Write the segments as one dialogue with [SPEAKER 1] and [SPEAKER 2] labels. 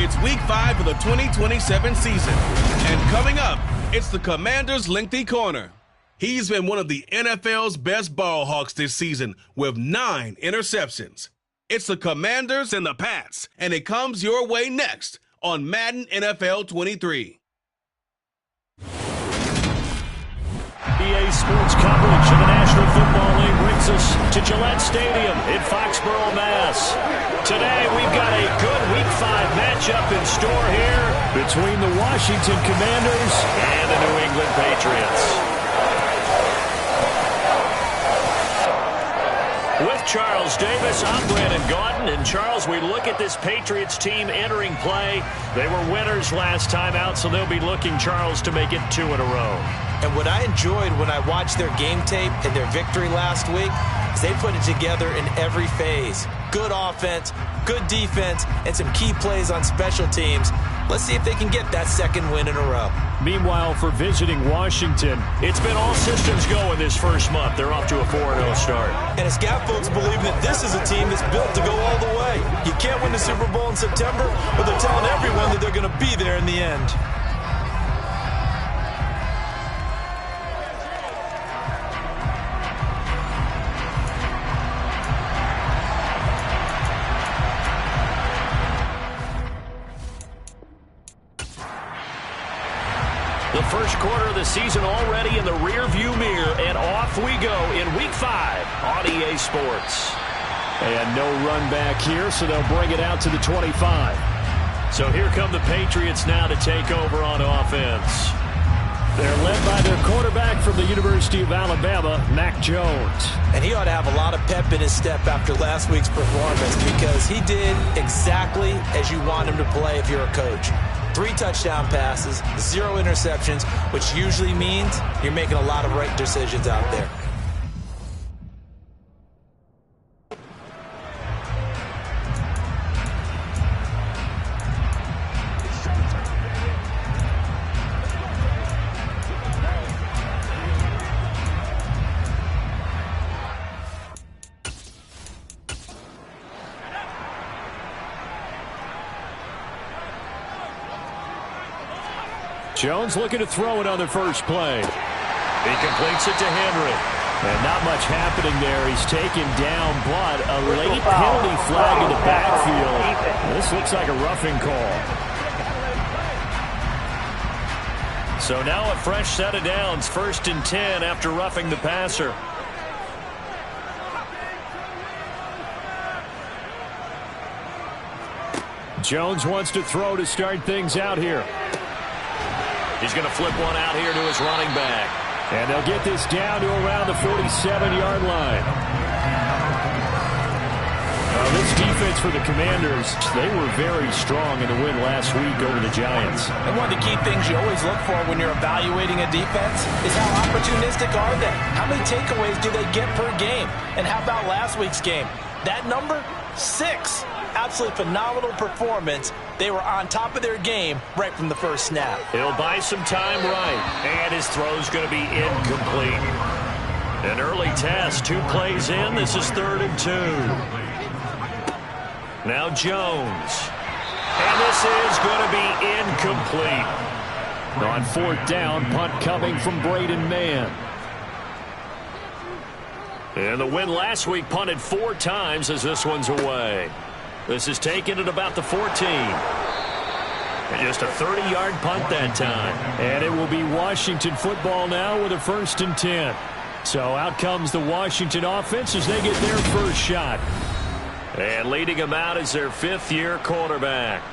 [SPEAKER 1] It's Week 5 of the 2027 season. And coming up, it's the Commanders' Lengthy Corner. He's been one of the NFL's best ball hawks this season with 9 interceptions. It's the Commanders and the Pats, and it comes your way next on Madden NFL 23.
[SPEAKER 2] EA Sports coverage of the National Football League brings us to Gillette Stadium in Foxborough, Mass. Today we've got a good Week 5 matchup in store here between the Washington Commanders and the New England Patriots. With Charles Davis, I'm Brandon Gaudin. And Charles, we look at this Patriots team entering play. They were winners last time out, so they'll be looking, Charles, to make it 2 in a row.
[SPEAKER 3] And what I enjoyed when I watched their game tape and their victory last week is they put it together in every phase. Good offense, good defense, and some key plays on special teams. Let's see if they can get that second win in a row.
[SPEAKER 2] Meanwhile, for visiting Washington, it's been all systems go in this first month. They're off to a 4-0 start.
[SPEAKER 3] And it's got folks believing that this is a team that's built to go all the way. You can't win the Super Bowl in September, but they're telling everyone that they're going to be there in the end.
[SPEAKER 2] The first quarter of the season already in the rearview mirror, and off we go in Week 5 on EA Sports. And no run back here, so they'll bring it out to the 25. So here come the Patriots now to take over on offense. They're led by their quarterback from the University of Alabama, Mac Jones.
[SPEAKER 3] And he ought to have a lot of pep in his step after last week's performance because he did exactly as you want him to play if you're a coach. 3 touchdown passes, 0 interceptions, which usually means you're making a lot of right decisions out there.
[SPEAKER 2] Jones looking to throw it on the first play. He completes it to Henry. And not much happening there. He's taken down, but a late penalty flag in the backfield. This looks like a roughing call. So now a fresh set of downs. 1st and 10 after roughing the passer. Jones wants to throw to start things out here. He's going to flip one out here to his running back. And they'll get this down to around the 47-yard line. This defense for the Commanders, they were very strong in the win last week over the Giants.
[SPEAKER 3] And one of the key things you always look for when you're evaluating a defense is how opportunistic are they? How many takeaways do they get per game? And how about last week's game? That number, 6. Absolutely phenomenal performance. They were on top of their game right from the first snap.
[SPEAKER 2] He'll buy some time right, and his throw's going to be incomplete. An early test, 2 plays in. This is 3rd and 2. Now Jones. And this is going to be incomplete. On 4th down, punt coming from Braden Mann. And the win last week punted 4 times as this one's away. This is taken at about the 14. And just a 30-yard punt that time. And it will be Washington football now with a 1st and 10. So out comes the Washington offense as they get their first shot. And leading them out is their 5th-year quarterback.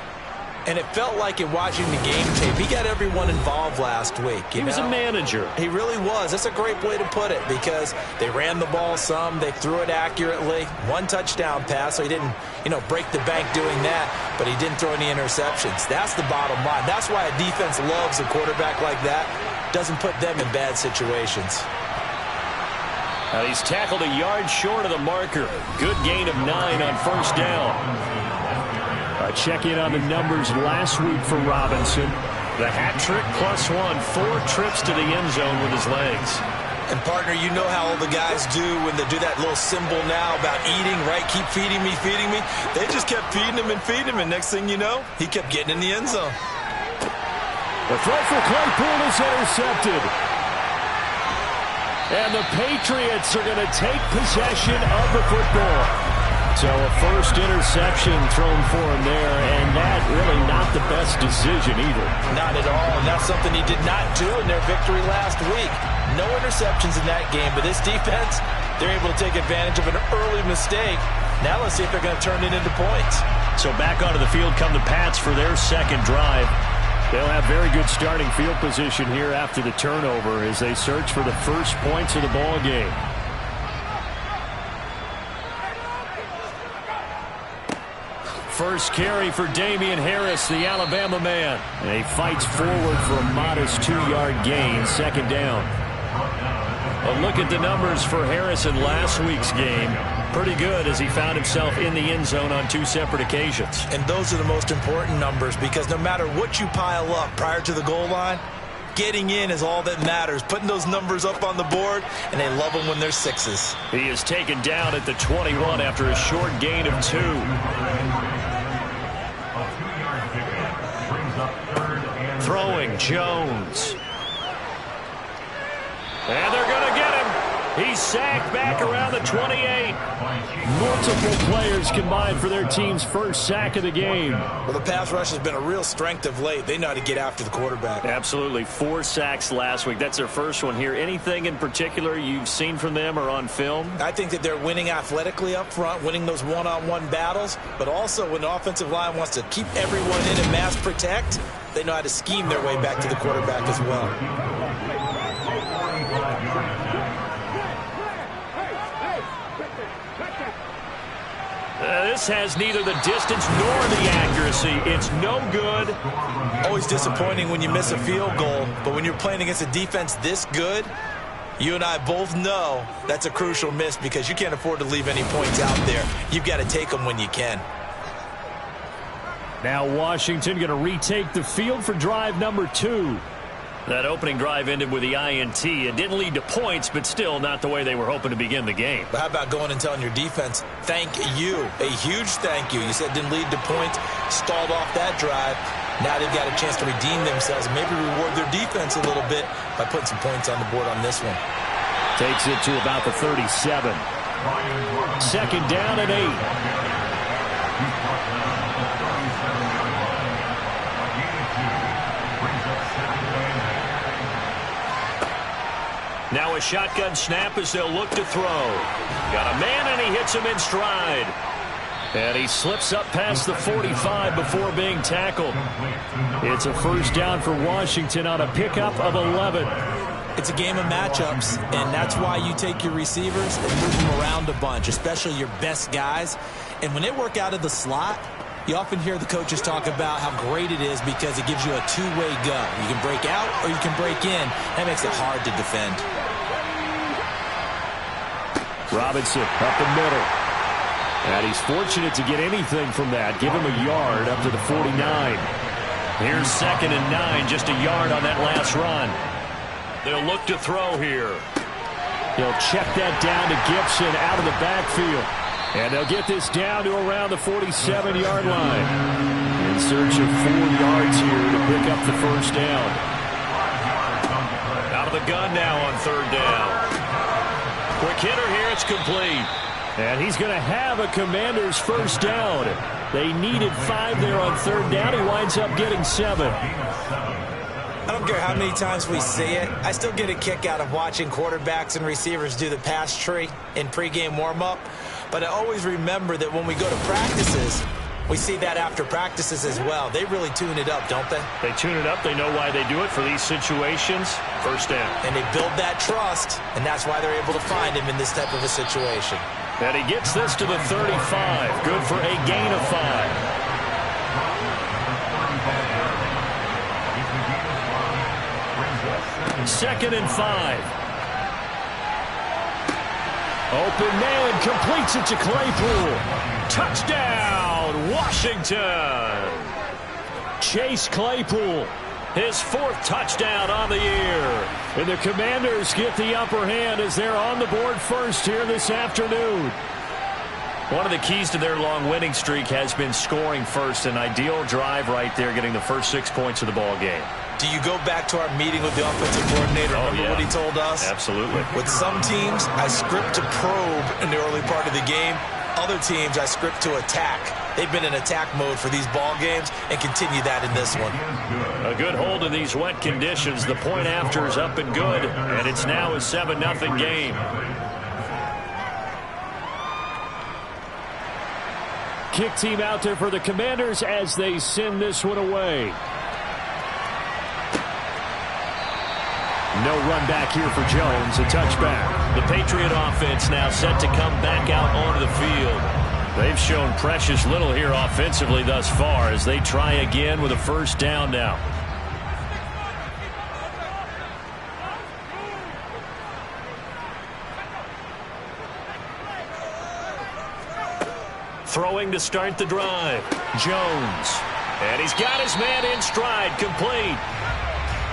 [SPEAKER 3] And it felt like in watching the game tape, he got everyone involved last week.
[SPEAKER 2] He was a manager.
[SPEAKER 3] He really was. That's a great way to put it because they ran the ball some. They threw it accurately. 1 touchdown pass, so he didn't, break the bank doing that, but he didn't throw any interceptions. That's the bottom line. That's why a defense loves a quarterback like that. Doesn't put them in bad situations.
[SPEAKER 2] He's tackled a yard short of the marker. Good gain of 9 on 1st down. A check-in on the numbers last week for Robinson. The hat trick +1, 4 trips to the end zone with his legs.
[SPEAKER 3] And, partner, you know how all the guys do when they do that little symbol now about eating, right? Keep feeding me, feeding me. They just kept feeding him and feeding him, and next thing you know, he kept getting in the end zone.
[SPEAKER 2] The throw for Claypool is intercepted. And the Patriots are going to take possession of the football. So a first interception thrown for him there, and that really not the best decision either. Not at all, and that's something he did not do in their victory last week. No interceptions in that game, but this defense, they're able to take advantage of an early mistake. Now let's see if they're going to turn it into points. So back onto the field come the Pats for their second drive. They'll have very good starting field position here after the turnover as they search for the first points of the ball game. First carry for Damian Harris, the Alabama man. And he fights forward for a modest 2-yard gain, second down. A look at the numbers for Harris in last week's game. Pretty good as he found himself in the end zone on 2 separate occasions. And those are the most important numbers because no matter what you pile up prior to the goal line, getting in is all that matters. Putting those numbers up on the board, and they love them when they're 6s. He is taken down at the 21 after a short gain of 2. Throwing Jones. And they're going to get him. He's sacked back around the 28. Multiple players combined for their team's first sack of the game. Well, the pass rush has been a real strength of late. They know how to get after the quarterback. Absolutely. 4 sacks last week. That's their first one here. Anything in particular you've seen from them or on film? I think that they're winning athletically up front, winning those one-on-one battles, but also when the offensive line wants to keep everyone in and mass protect, they know how to scheme their way back to the quarterback as well. This has neither the distance nor the accuracy. It's no good. Always disappointing when you miss a field goal, but when you're playing against a defense this good, you and I both know that's a crucial miss because you can't afford to leave any points out there. You've got to take them when you can. Now Washington going to retake the field for drive number 2. That opening drive ended with the INT. It didn't lead to points, but still not the way they were hoping to begin the game. But how about going and telling your defense, thank you, a huge thank you. You said it didn't lead to points, stalled off that drive. Now they've got a chance to redeem themselves and maybe reward their defense a little bit by putting some points on the board on this one. Takes it to about the 37. Second down and 8. Now a shotgun snap as they'll look to throw. Got a man and he hits him in stride. And he slips up past the 45 before being tackled. It's a first down for Washington on a pickup of 11. It's a game of matchups, and that's why you take your receivers and move them around a bunch, especially your best guys. And when they work out of the slot, you often hear the coaches talk about how great it is because it gives you a two-way go. You can break out or you can break in. That makes it hard to defend. Robinson up the middle. And he's fortunate to get anything from that. Give him a yard up to the 49. Here's second and 9, just a yard on that last run. They'll look to throw here. He'll check that down to Gibson out of the backfield. And they'll get this down to around the 47-yard line. In search of 4 yards here to pick up the first down. Out of the gun now on third down. Quick hitter here, it's complete. And he's going to have a Commander's first down. They needed 5 there on third down. He winds up getting 7. I don't care how many times we see it. I still get a kick out of watching quarterbacks and receivers do the pass tree in pregame warm-up. But I always remember that when we go to practices, we see that after practices as well. They really tune it up, don't they? They tune it up. They know why they do it for these situations. First down. And they build that trust, and that's why they're able to find him in this type of a situation. And he gets this to the 35. Good for a gain of 5. Second and 5. Open man completes it to Claypool. Touchdown, Washington. Chase Claypool his 4th touchdown on the year. And the Commanders get the upper hand as they're on the board first here this afternoon. One of the keys to their long winning streak has been scoring first. An ideal drive right there, getting the first 6 points of the ball game.
[SPEAKER 3] Do you go back to our meeting with the offensive coordinator? Remember what he told us?
[SPEAKER 2] Absolutely.
[SPEAKER 3] With some teams, I script to probe in the early part of the game. Other teams, I script to attack. They've been in attack mode for these ball games and continue that in this one.
[SPEAKER 2] A good hold in these wet conditions. The point after is up and good, and it's now a 7-0 game. Kick team out there for the Commanders as they send this one away. No run back here for Jones. A touchback. The Patriot offense now set to come back out onto the field. They've shown precious little here offensively thus far as they try again with a first down now. Throwing to start the drive. Jones. And he's got his man in stride, complete.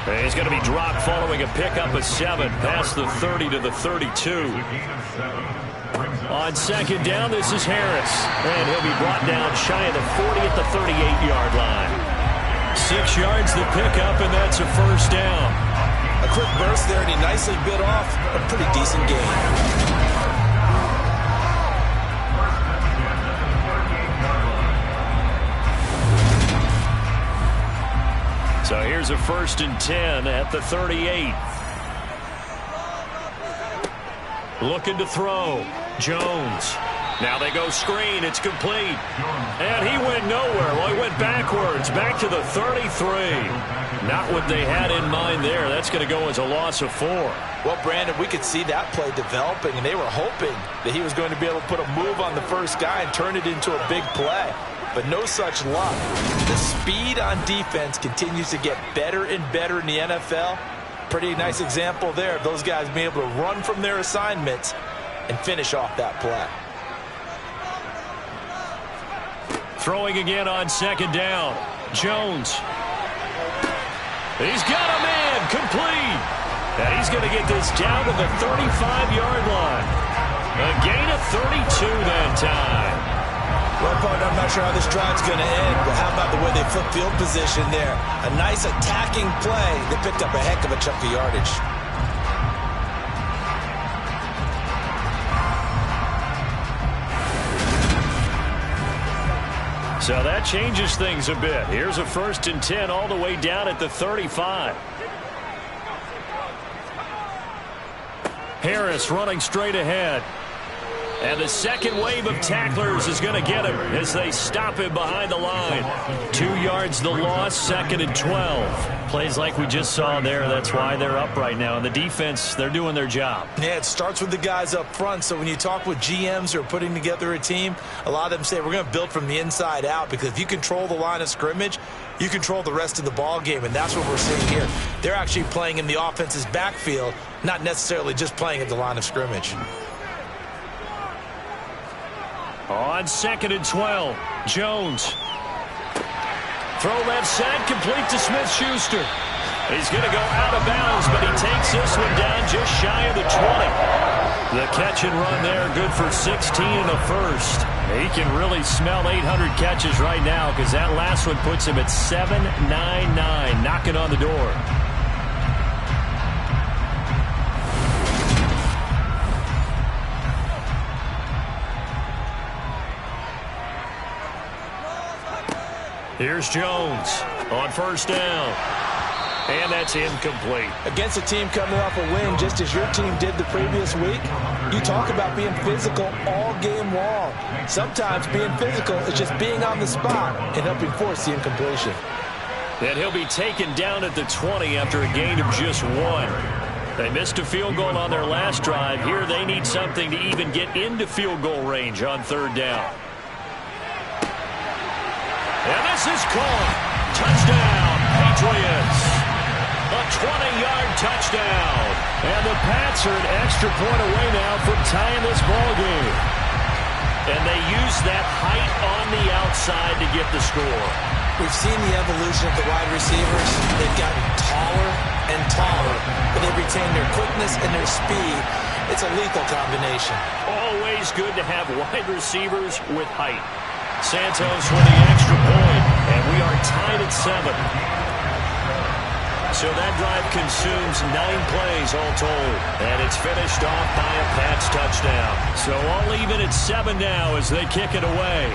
[SPEAKER 2] And he's going to be dropped following a pickup of 7 past the 30 to the 32. On second down, this is Harris. And he'll be brought down shy of the 40 at the 38-yard line. 6 yards the pickup, and that's a first down.
[SPEAKER 3] A quick burst there, and he nicely bit off a pretty decent gain.
[SPEAKER 2] So here's a 1st and 10 at the 38. Looking to throw. Jones. Now they go screen. It's complete. And he went nowhere. Well, he went backwards. Back to the 33. Not what they had in mind there. That's going to go as a loss of 4.
[SPEAKER 3] Well, Brandon, we could see that play developing, and they were hoping that he was going to be able to put a move on the first guy and turn it into a big play. But no such luck. The speed on defense continues to get better and better in the NFL. Pretty nice example there of those guys being able to run from their assignments and finish off that play.
[SPEAKER 2] Throwing again on second down. Jones. He's got a man, complete. And he's going to get this down to the 35-yard line. A gain of 32 that time.
[SPEAKER 3] Well, partner, I'm not sure how this drive's going to end, but how about the way they flip field position there? A nice attacking play that picked up a heck of a chunk of yardage.
[SPEAKER 2] So that changes things a bit. Here's a 1st and 10 all the way down at the 35. Harris running straight ahead. And the second wave of tacklers is going to get him as they stop him behind the line. 2 yards the loss, 2nd and 12. Plays like we just saw there. That's why they're up right now. And the defense, they're doing their job.
[SPEAKER 3] Yeah, it starts with the guys up front. So when you talk with GMs who are putting together a team, a lot of them say we're going to build from the inside out, because if you control the line of scrimmage, you control the rest of the ball game, and that's what we're seeing here. They're actually playing in the offense's backfield, not necessarily just playing at the line of scrimmage.
[SPEAKER 2] On 2nd and 12, Jones. Throw left side, complete to Smith-Schuster. He's going to go out of bounds, but he takes this one down just shy of the 20. The catch and run there, good for 16 and a first. He can really smell 800 catches right now, because that last one puts him at 799, knocking on the door. Here's Jones on first down. And that's incomplete.
[SPEAKER 3] Against a team coming off a win, just as your team did the previous week, you talk about being physical all game long. Sometimes being physical is just being on the spot and helping force the incompletion.
[SPEAKER 2] And he'll be taken down at the 20 after a gain of just 1. They missed a field goal on their last drive. Here they need something to even get into field goal range on 3rd down. And this is caught. Touchdown, Patriots. A 20-yard touchdown. And the Pats are an extra point away now from tying this ball game. And they use that height on the outside to get the score.
[SPEAKER 3] We've seen the evolution of the wide receivers. They've gotten taller and taller, but they've retained their quickness and their speed. It's a lethal combination.
[SPEAKER 2] Always good to have wide receivers with height. Santos with the extra point, and we are tied at 7. So that drive consumes 9 plays all told, and it's finished off by a Pats touchdown. So all even at 7 now as they kick it away.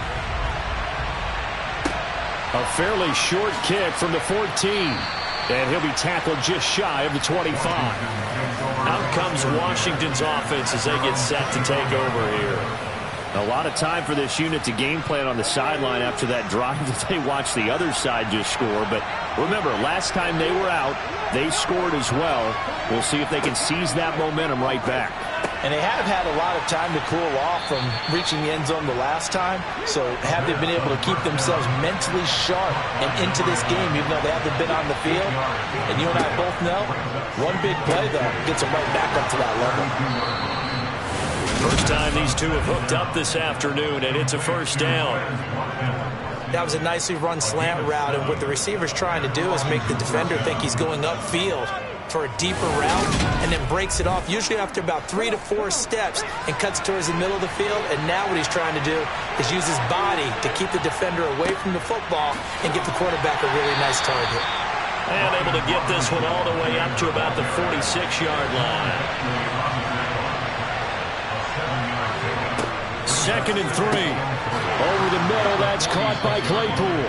[SPEAKER 2] A fairly short kick from the 14. And he'll be tackled just shy of the 25. Out comes Washington's offense as they get set to take over here. A lot of time for this unit to game plan on the sideline after that drive that they watched the other side just score. But remember, last time they were out, they scored as well. We'll see if they can seize that momentum right back.
[SPEAKER 3] And they have had a lot of time to cool off from reaching the end zone the last time. So have they been able to keep themselves mentally sharp and into this game, even though they haven't been on the field? And you and I both know, one big play, though, gets them right back up to that level.
[SPEAKER 2] First time these two have hooked up this afternoon, and it's a first down.
[SPEAKER 3] That was a nicely run slant route, and what the receiver's trying to do is make the defender think he's going upfield for a deeper route, and then breaks it off, usually after about 3 to 4 steps, and cuts towards the middle of the field. And now what he's trying to do is use his body to keep the defender away from the football and give the quarterback a really nice target.
[SPEAKER 2] And able to get this one all the way up to about the 46-yard line. 2nd and 3. Over the middle, that's caught by Claypool.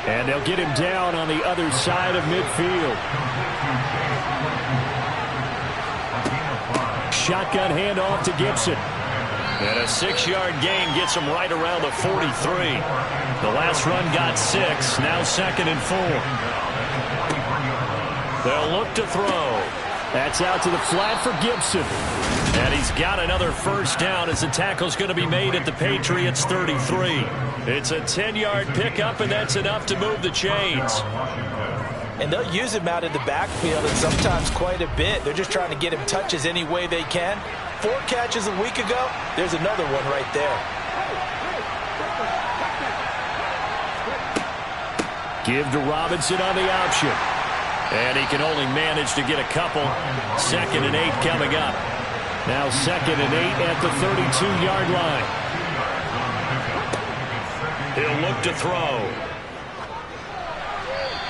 [SPEAKER 2] And they'll get him down on the other side of midfield. Shotgun handoff to Gibson. And a 6-yard gain gets him right around the 43. The last run got 6. Now 2nd and 4. They'll look to throw. That's out to the flat for Gibson. And he's got another first down as the tackle's going to be made at the Patriots 33. It's a 10-yard pickup, and that's enough to move the chains.
[SPEAKER 3] And they'll use him out in the backfield, and sometimes quite a bit. They're just trying to get him touches any way they can. 4 catches a week ago. There's another one right there.
[SPEAKER 2] Give to Robinson on the option. And he can only manage to get a couple. 2nd and 8 coming up. Now 2nd and 8 at the 32-yard line. He'll look to throw.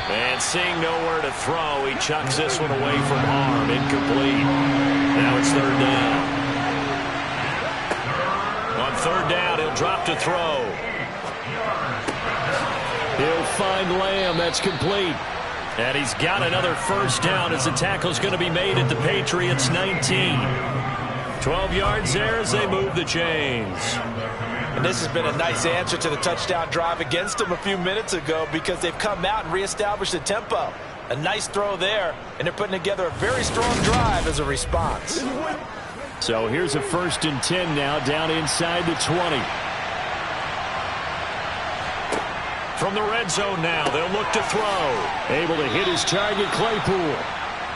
[SPEAKER 2] And seeing nowhere to throw, he chucks this one away from arm. Incomplete. Now it's 3rd down. On 3rd down, he'll drop to throw. He'll find Lamb. That's complete. And he's got another first down as the tackle's going to be made at the Patriots 19. 12 yards there as they move the chains.
[SPEAKER 3] And this has been a nice answer to the touchdown drive against them a few minutes ago, because they've come out and reestablished the tempo. A nice throw there, and they're putting together a very strong drive as a response.
[SPEAKER 2] So here's a 1st and 10 now, down inside the 20. From the red zone now, they'll look to throw. Able to hit his target, Claypool.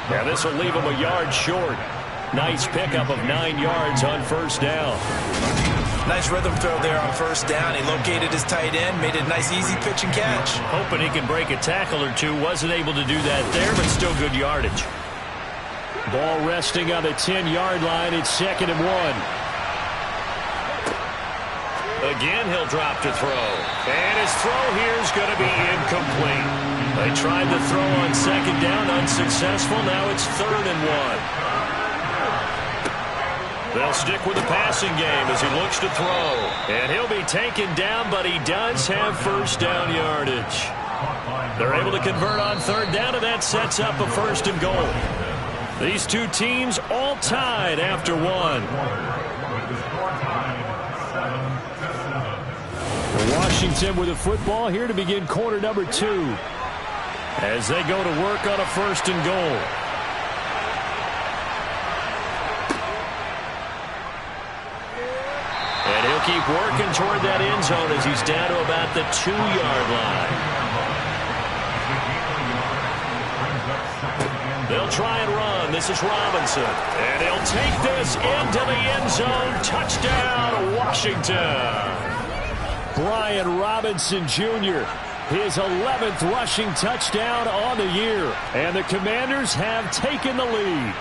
[SPEAKER 2] Now this will leave him a yard short. Nice pickup of 9 yards on first down.
[SPEAKER 3] Nice rhythm throw there on first down. He located his tight end, made a nice easy pitch and catch.
[SPEAKER 2] Hoping he can break a tackle or two. Wasn't able to do that there, but still good yardage. Ball resting on the 10-yard line. It's 2nd and 1. Again, he'll drop to throw. And his throw here is going to be incomplete. They tried to throw on 2nd down, unsuccessful. Now it's 3rd and 1. They'll stick with the passing game as he looks to throw. And he'll be taken down, but he does have first down yardage. They're able to convert on 3rd down, and that sets up a 1st and goal. These two teams all tied after 1. Washington with the football here to begin quarter number 2. As they go to work on a 1st and goal. And he'll keep working toward that end zone as he's down to about the 2-yard line. They'll try and run. This is Robinson. And he'll take this into the end zone. Touchdown, Washington. Brian Robinson Jr. his 11th rushing touchdown on the year. And the Commanders have taken the lead.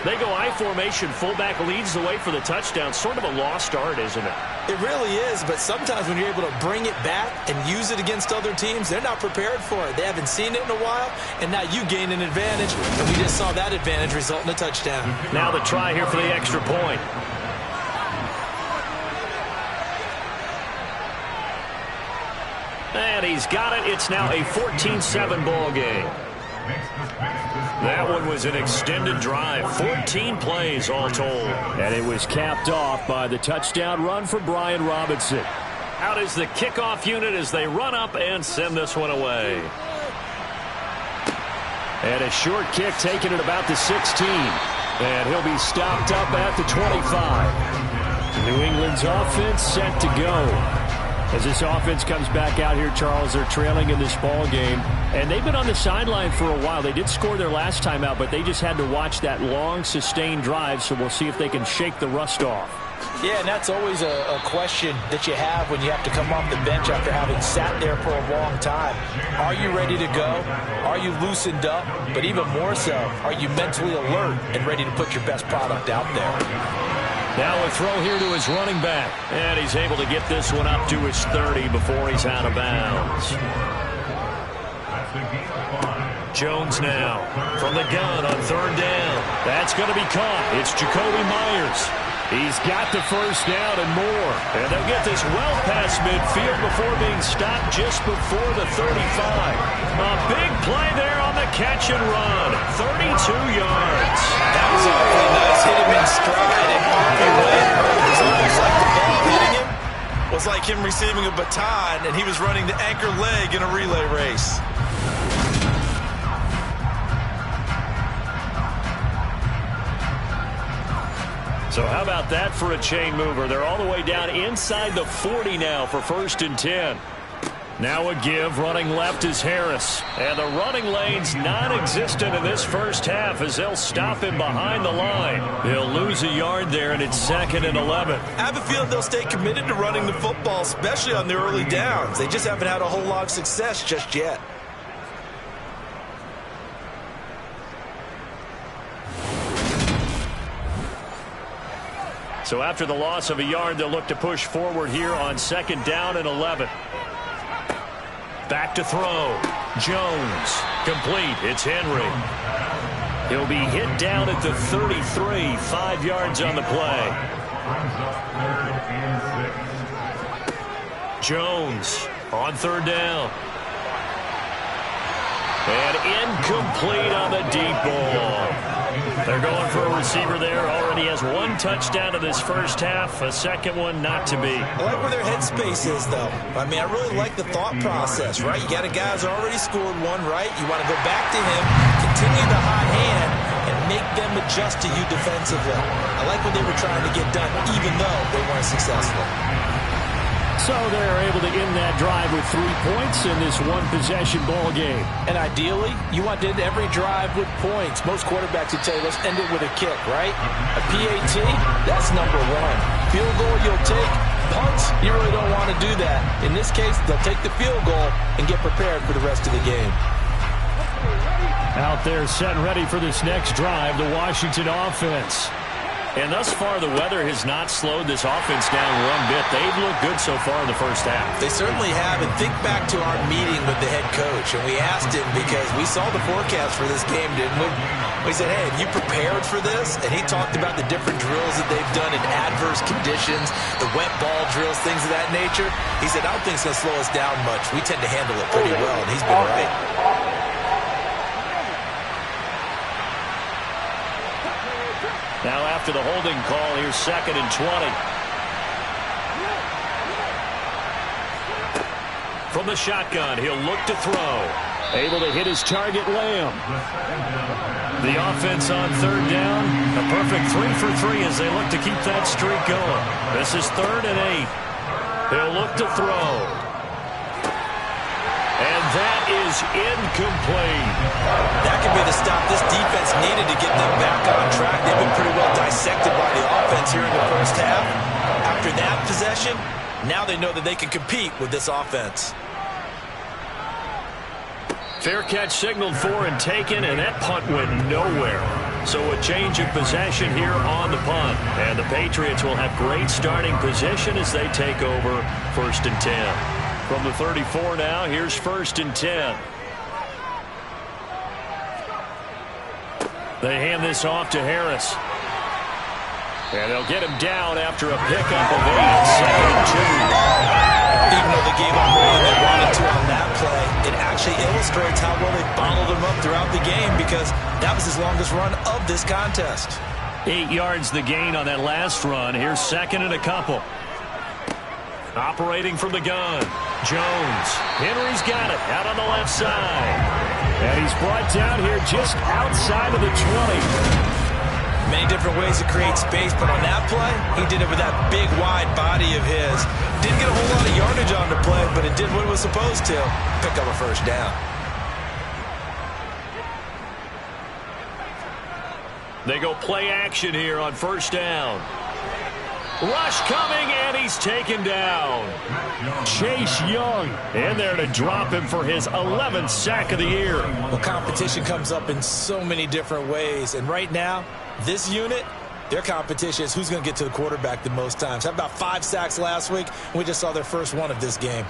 [SPEAKER 2] They go I formation. Fullback leads the way for the touchdown. Sort of a lost art, isn't it?
[SPEAKER 3] It really is, but sometimes when you're able to bring it back and use it against other teams, they're not prepared for it. They haven't seen it in a while, and now you gain an advantage, and we just saw that advantage result in a touchdown.
[SPEAKER 2] Now the try here for the extra point. And he's got it. It's now a 14-7 ball game. That one was an extended drive, 14 plays all told. And it was capped off by the touchdown run for Brian Robinson. Out is the kickoff unit as they run up and send this one away. And a short kick taken at about the 16. And he'll be stopped up at the 25. New England's offense set to go. As this offense comes back out here, Charles, they're trailing in this ball game. And they've been on the sideline for a while. They did score their last time out, but they just had to watch that long, sustained drive, so we'll see if they can shake the rust off.
[SPEAKER 3] Yeah, and that's always a question that you have when you have to come off the bench after having sat there for a long time. Are you ready to go? Are you loosened up? But even more so, are you mentally alert and ready to put your best product out there?
[SPEAKER 2] Now a throw here to his running back. And he's able to get this one up to his 30 before he's out of bounds. Jones now from the gun on third down. That's going to be caught. It's Jacoby Myers. He's got the first down and more. And they'll get this well past midfield before being stopped just before the 35. A big play there on the catch and run. 32 yards.
[SPEAKER 3] That was awfully nice. Hit him in stride and poppy way. It was almost like the ball hitting him was like him receiving a baton, and he was running the anchor leg in a relay race.
[SPEAKER 2] So how about that for a chain mover? They're all the way down inside the 40 now for 1st and 10. Now a give, running left is Harris. And the running lane's non-existent in this first half as they'll stop him behind the line. They'll lose a yard there, and it's 2nd and 11.
[SPEAKER 3] I have a feeling they'll stay committed to running the football, especially on their early downs. They just haven't had a whole lot of success just yet.
[SPEAKER 2] So after the loss of a yard, they'll look to push forward here on 2nd down and 11. Back to throw. Jones. Complete. It's Henry. He'll be hit down at the 33. 5 yards on the play. Jones on third down. And incomplete on the deep ball. They're going for a receiver there. Already has 1 touchdown in this first half. A second one not to be.
[SPEAKER 3] I like where their headspace is, though. I mean, I really like the thought process, right? You got a guy who's already scored 1, right? You want to go back to him, continue the hot hand, and make them adjust to you defensively. I like what they were trying to get done, even though they weren't successful.
[SPEAKER 2] So they're able to end that drive with 3 points in this one-possession ball game.
[SPEAKER 3] And ideally, you want to end every drive with points. Most quarterbacks would tell you, let's end it with a kick, right? A PAT, that's number 1. Field goal you'll take. Punts, you really don't want to do that. In this case, they'll take the field goal and get prepared for the rest of the game.
[SPEAKER 2] Out there set and ready for this next drive, the Washington offense. And thus far, the weather has not slowed this offense down one bit. They've looked good so far in the first half.
[SPEAKER 3] They certainly have. And think back to our meeting with the head coach. And we asked him because we saw the forecast for this game, didn't we? We said, hey, have you prepared for this? And he talked about the different drills that they've done in adverse conditions, the wet ball drills, things of that nature. He said, I don't think it's going to slow us down much. We tend to handle it pretty well, and he's been right.
[SPEAKER 2] Now after the holding call, here's 2nd and 20. From the shotgun, he'll look to throw. Able to hit his target, Lamb. The offense on third down. A perfect 3 for 3 as they look to keep that streak going. This is 3rd and 8. He'll look to throw. And that is incomplete.
[SPEAKER 3] That could be the stop this defense needed to get them back on track. They've been pretty well dissected by the offense here in the first half. After that possession, now they know that they can compete with this offense.
[SPEAKER 2] Fair catch signaled for and taken, and that punt went nowhere. So a change of possession here on the punt. And the Patriots will have great starting position as they take over 1st and 10. From the 34 now, here's 1st and 10. They hand this off to Harris. And they'll get him down after a pickup of 8, 2nd and 2.
[SPEAKER 3] Even though they gave up more than they wanted to on that play, it actually illustrates how well they bottled him up throughout the game because that was his longest run of this contest.
[SPEAKER 2] 8 yards the gain on that last run. Here's 2nd and a couple. Operating from the gun. Jones. Henry's got it out on the left side. And he's brought down here just outside of the 20.
[SPEAKER 3] Many different ways to create space, but on that play, he did it with that big, wide body of his. Didn't get a whole lot of yardage on the play, but it did what it was supposed to. Pick up a 1st down.
[SPEAKER 2] They go play action here on 1st down. Rush coming, and he's taken down. Chase Young in there to drop him for his 11th sack of the year.
[SPEAKER 3] Well, competition comes up in so many different ways, and right now, this unit, their competition is who's going to get to the quarterback the most times. How about 5 sacks last week? We just saw their first one of this game.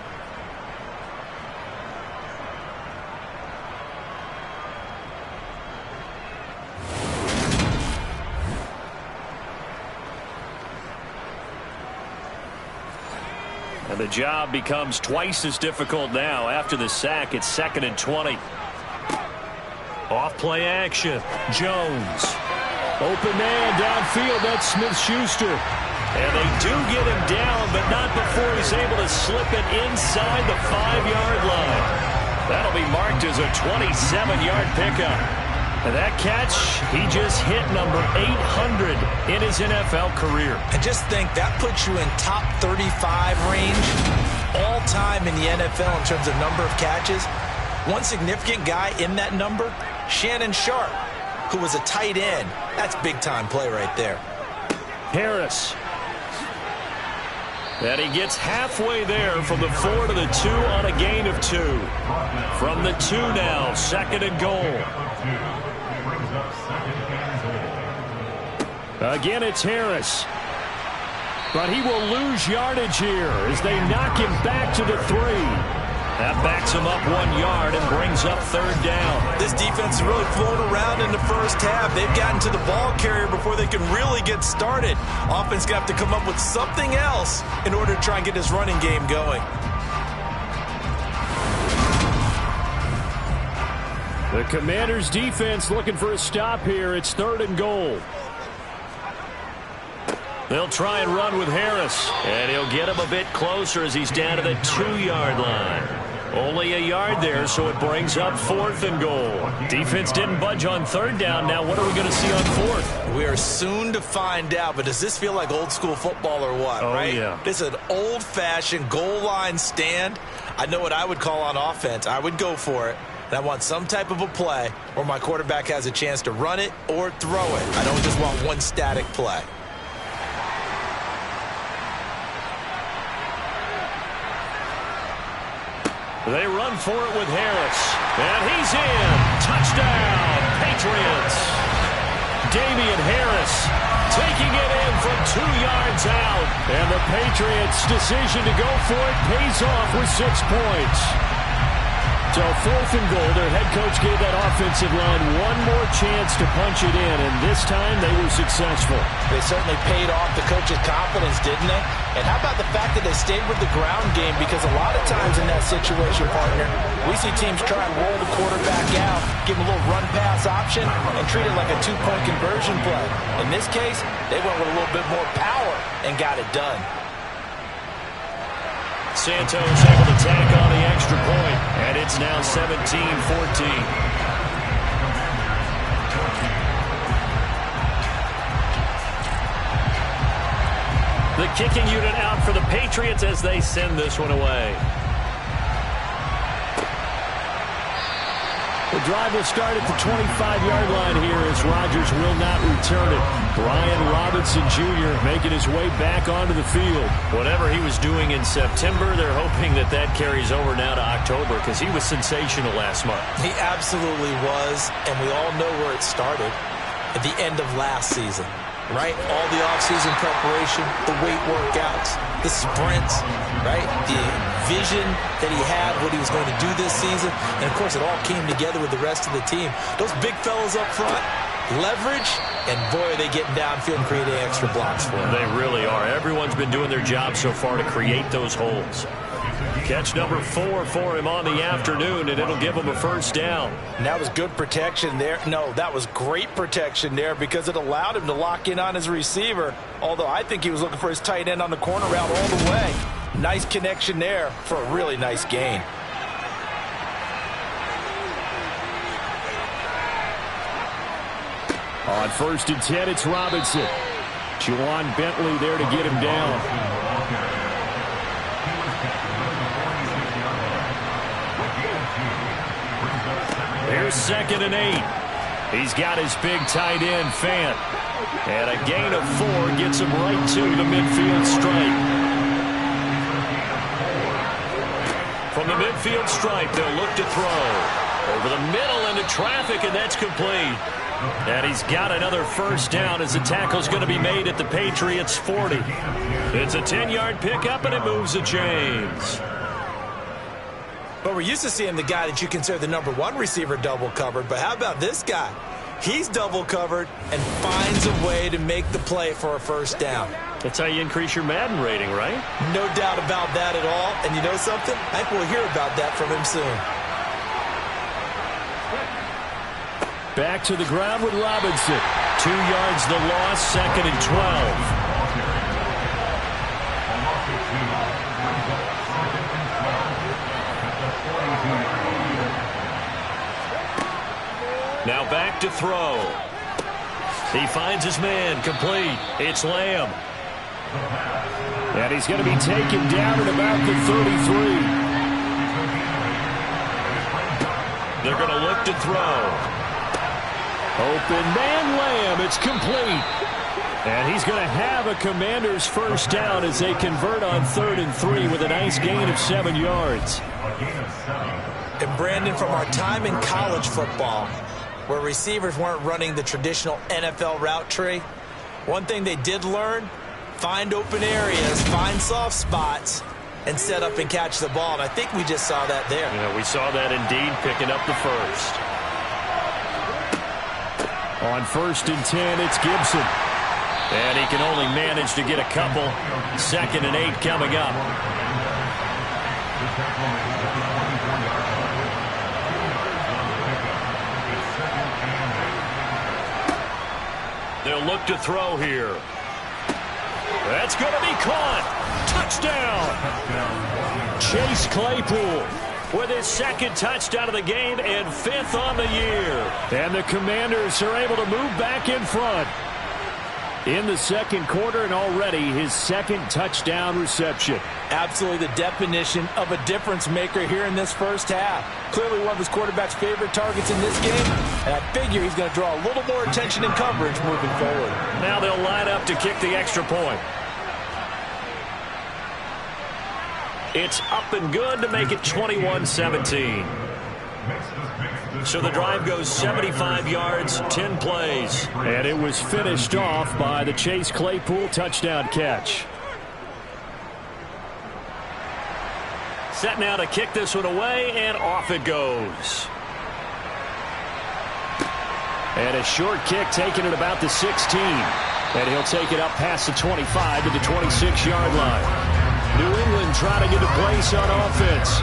[SPEAKER 2] And the job becomes twice as difficult now. After the sack, it's 2nd and 20. Off play action. Jones. Open man downfield. That's Smith-Schuster. And they do get him down, but not before he's able to slip it inside the 5-yard line. That'll be marked as a 27-yard pickup. And that catch, he just hit number 800 in his NFL career.
[SPEAKER 3] And just think, that puts you in top 35 range all time in the NFL in terms of number of catches. One significant guy in that number, Shannon Sharp, who was a tight end. That's big-time play right there.
[SPEAKER 2] Harris. And he gets halfway there from the 4 to the 2 on a gain of 2. From the 2 now, 2nd and goal. Again, it's Harris. But he will lose yardage here as they knock him back to the 3. That backs him up 1 yard and brings up 3rd down.
[SPEAKER 3] This defense is really flown around in the first half. They've gotten to the ball carrier before they can really get started. Offense going to have to come up with something else in order to try and get this running game going.
[SPEAKER 2] The Commanders' defense looking for a stop here. It's 3rd and goal. They'll try and run with Harris. And he'll get him a bit closer as he's down to the 2-yard line. Only a yard there, so it brings up 4th and goal. Defense didn't budge on 3rd down. Now what are we going to see on 4th?
[SPEAKER 3] We are soon to find out, but does this feel like old school football or what, right?
[SPEAKER 2] Yeah.
[SPEAKER 3] This is an old-fashioned goal line stand. I know what I would call on offense. I would go for it. And I want some type of a play where my quarterback has a chance to run it or throw it. I don't just want one static play.
[SPEAKER 2] They run for it with Harris. And he's in. Touchdown, Patriots. Damian Harris taking it in from 2 yards out. And the Patriots' decision to go for it pays off with 6 points. So 4th and goal, their head coach gave that offensive line one more chance to punch it in, and this time they were successful.
[SPEAKER 3] They certainly paid off the coach's confidence, didn't they? And how about the fact that they stayed with the ground game? Because a lot of times in that situation, partner, we see teams try and roll the quarterback out, give him a little run-pass option, and treat it like a 2-point conversion play. In this case, they went with a little bit more power and got it done.
[SPEAKER 2] Santos able to tack on the extra point, and it's now 17-14. The kicking unit out for the Patriots as they send this one away. The drive will start at the 25-yard line here as Rodgers will not return it. Brian Robinson Jr. making his way back onto the field. Whatever he was doing in September, they're hoping that that carries over now to October because he was sensational last month.
[SPEAKER 3] He absolutely was, and we all know where it started at the end of last season. Right? All the offseason preparation, the weight workouts, the sprints, right? The vision that he had, what he was going to do this season. And, of course, it all came together with the rest of the team. Those big fellas up front, leverage, and, boy, are they getting downfield and creating extra blocks for him.
[SPEAKER 2] They really are. Everyone's been doing their job so far to create those holes. Catch number 4 for him on the afternoon, and it'll give him a first down.
[SPEAKER 3] And that was good protection there. No, that was great protection there because it allowed him to lock in on his receiver, although I think he was looking for his tight end on the corner route all the way. Nice connection there for a really nice gain.
[SPEAKER 2] On 1st and 10, it's Robinson. Juwan Bentley there to get him down. Here's 2nd and 8. He's got his big tight end, Fant. And a gain of 4 gets him right to the midfield stripe. From the midfield stripe, they'll look to throw. Over the middle into traffic, and that's complete. And he's got another first down as the tackle's going to be made at the Patriots' 40. It's a 10-yard pickup, and it moves the chains.
[SPEAKER 3] But we're used to seeing the guy that you consider the number 1 receiver double covered. But how about this guy? He's double covered and finds a way to make the play for a first down.
[SPEAKER 2] That's how you increase your Madden rating, right?
[SPEAKER 3] No doubt about that at all. And you know something? I think we'll hear about that from him soon.
[SPEAKER 2] Back to the ground with Robinson. 2 yards the loss, 2nd and 12. Now back to throw. He finds his man, complete. It's Lamb. And he's going to be taken down at about the 33. They're going to look to throw. Open man, Lamb. It's complete. And he's going to have a Commander's first down as they convert on 3rd and 3 with a nice gain of 7 yards.
[SPEAKER 3] And Brandon, from our time in college football, where receivers weren't running the traditional NFL route tree, one thing they did learn, find open areas, find soft spots, and set up and catch the ball. And I think we just saw that there.
[SPEAKER 2] Yeah, we saw that indeed, picking up the first. On 1st and 10, it's Gibson. And he can only manage to get a couple. 2nd and 8 coming up. They'll look to throw here. That's going to be caught. Touchdown. Chase Claypool with his 2nd touchdown of the game and 5th on the year. And the Commanders are able to move back in front in the 2nd quarter, and already his 2nd touchdown reception.
[SPEAKER 3] Absolutely the definition of a difference maker here in this first half. Clearly one of his quarterback's favorite targets in this game, and I figure he's going to draw a little more attention and coverage moving forward.
[SPEAKER 2] Now they'll line up to kick the extra point. It's up and good to make it 21-17. So the drive goes 75 yards, 10 plays. And it was finished off by the Chase Claypool touchdown catch. Set now to kick this one away, and off it goes. And a short kick taken at about the 16. And he'll take it up past the 25 to the 26-yard line. New England trying to get a place on offense.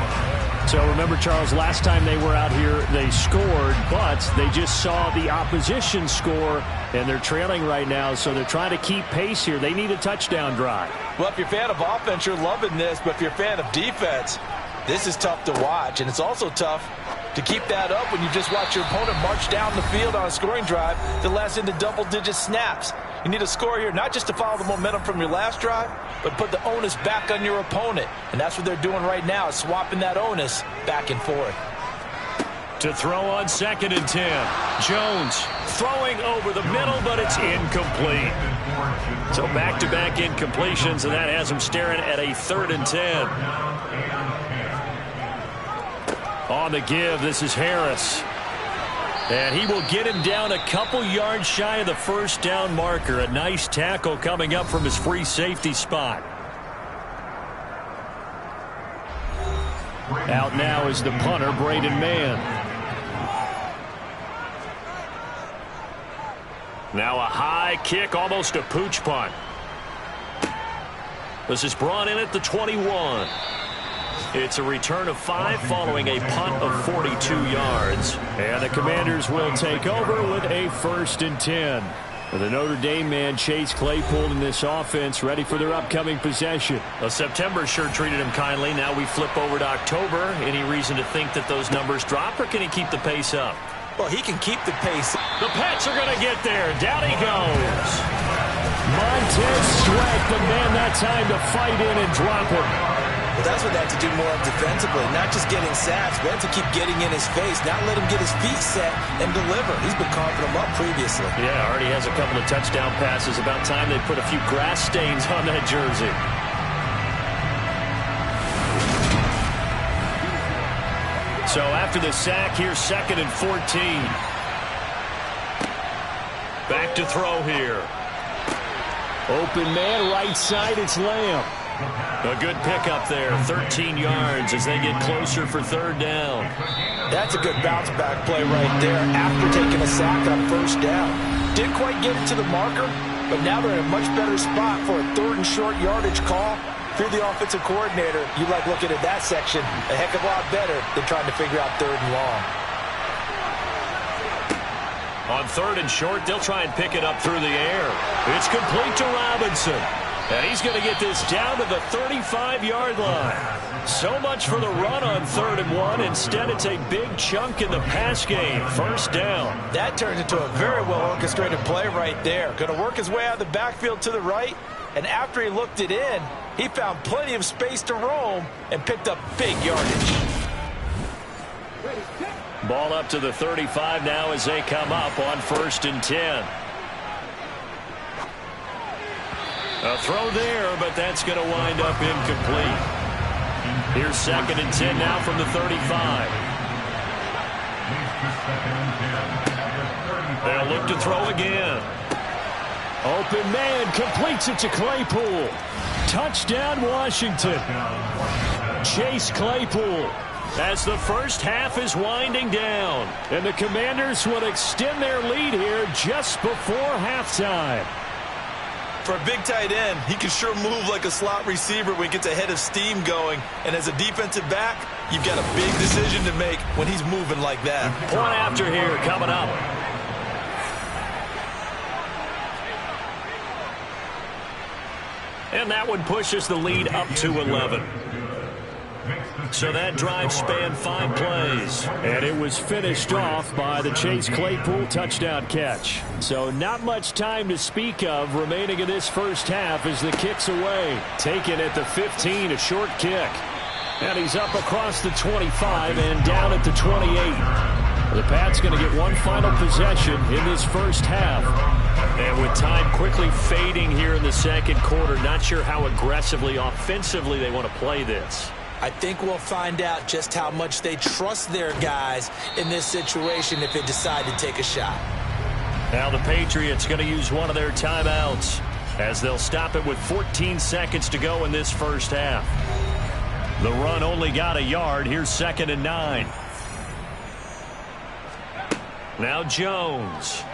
[SPEAKER 2] So remember, Charles, last time they were out here, they scored, but they just saw the opposition score, and they're trailing right now, so they're trying to keep pace here. They need a touchdown drive.
[SPEAKER 3] Well, if you're a fan of offense, you're loving this, but if you're a fan of defense, this is tough to watch, and it's also tough to keep that up when you just watch your opponent march down the field on a scoring drive that lasts into double-digit snaps. You need a score here, not just to follow the momentum from your last drive, but put the onus back on your opponent. And that's what they're doing right now, is swapping that onus back and forth.
[SPEAKER 2] To throw on 2nd and 10. Jones throwing over the middle, but it's incomplete. So back-to-back incompletions, and that has him staring at a 3rd and 10. On the give, this is Harris. And he will get him down a couple yards shy of the first down marker. A nice tackle coming up from his free safety spot. Out now is the punter, Braden Mann. Now a high kick, almost a pooch punt. This is brought in at the 21. It's a return of 5 following a punt of 42 yards. And the Commanders will take over with a 1st and 10. The Notre Dame man, Chase Claypool, in this offense, ready for their upcoming possession. Well, September sure treated him kindly. Now we flip over to October. Any reason to think that those numbers drop, or can he keep the pace up?
[SPEAKER 3] Well, he can keep the pace.
[SPEAKER 2] The Pats are going to get there. Down he goes. Montez Sweat, the man that time to fight in and drop him.
[SPEAKER 3] Well, that's what they have to do more of defensively, not just getting sacks, but have to keep getting in his face, not let him get his feet set and deliver. He's been carving them up previously.
[SPEAKER 2] Yeah, already has a couple of touchdown passes. About time they put a few grass stains on that jersey. So after the sack, here's 2nd and 14. Back to throw here. Open man, right side, it's Lamb. A good pickup there, 13 yards as they get closer for 3rd down.
[SPEAKER 3] That's a good bounce back play right there after taking a sack on 1st down. Didn't quite get it to the marker, but now they're in a much better spot for a 3rd and short yardage call. If you're the offensive coordinator, you like looking at that section a heck of a lot better than trying to figure out 3rd and long.
[SPEAKER 2] On 3rd and short, they'll try and pick it up through the air. It's complete to Robinson. And he's going to get this down to the 35-yard line. So much for the run on 3rd and 1. Instead, it's a big chunk in the pass game. 1st down.
[SPEAKER 3] That turns into a very well-orchestrated play right there. Going to work his way out of the backfield to the right. And after he looked it in, he found plenty of space to roam and picked up big yardage.
[SPEAKER 2] Ball up to the 35 now as they come up on 1st and 10. A throw there, but that's going to wind up incomplete. Here's 2nd and 10 now from the 35. They'll look to throw again. Open man, completes it to Claypool. Touchdown, Washington. Chase Claypool. As the first half is winding down. And the Commanders will extend their lead here just before halftime.
[SPEAKER 3] For a big tight end, he can sure move like a slot receiver when he gets a head of steam going. And as a defensive back, you've got a big decision to make when he's moving like that.
[SPEAKER 2] Point after here coming up. And that one pushes the lead up to 11. So that drive spanned 5 plays. And it was finished off by the Chase Claypool touchdown catch. So not much time to speak of remaining in this first half as the kick's away. Taken at the 15, a short kick. And he's up across the 25 and down at the 28. The Pats going to get one final possession in this first half. And with time quickly fading here in the second quarter, not sure how aggressively, offensively they want to play this.
[SPEAKER 3] I think we'll find out just how much they trust their guys in this situation if they decide to take a shot.
[SPEAKER 2] Now the Patriots going to use one of their timeouts as they'll stop it with 14 seconds to go in this first half. The run only got a yard. Here's 2nd and 9. Now Jones.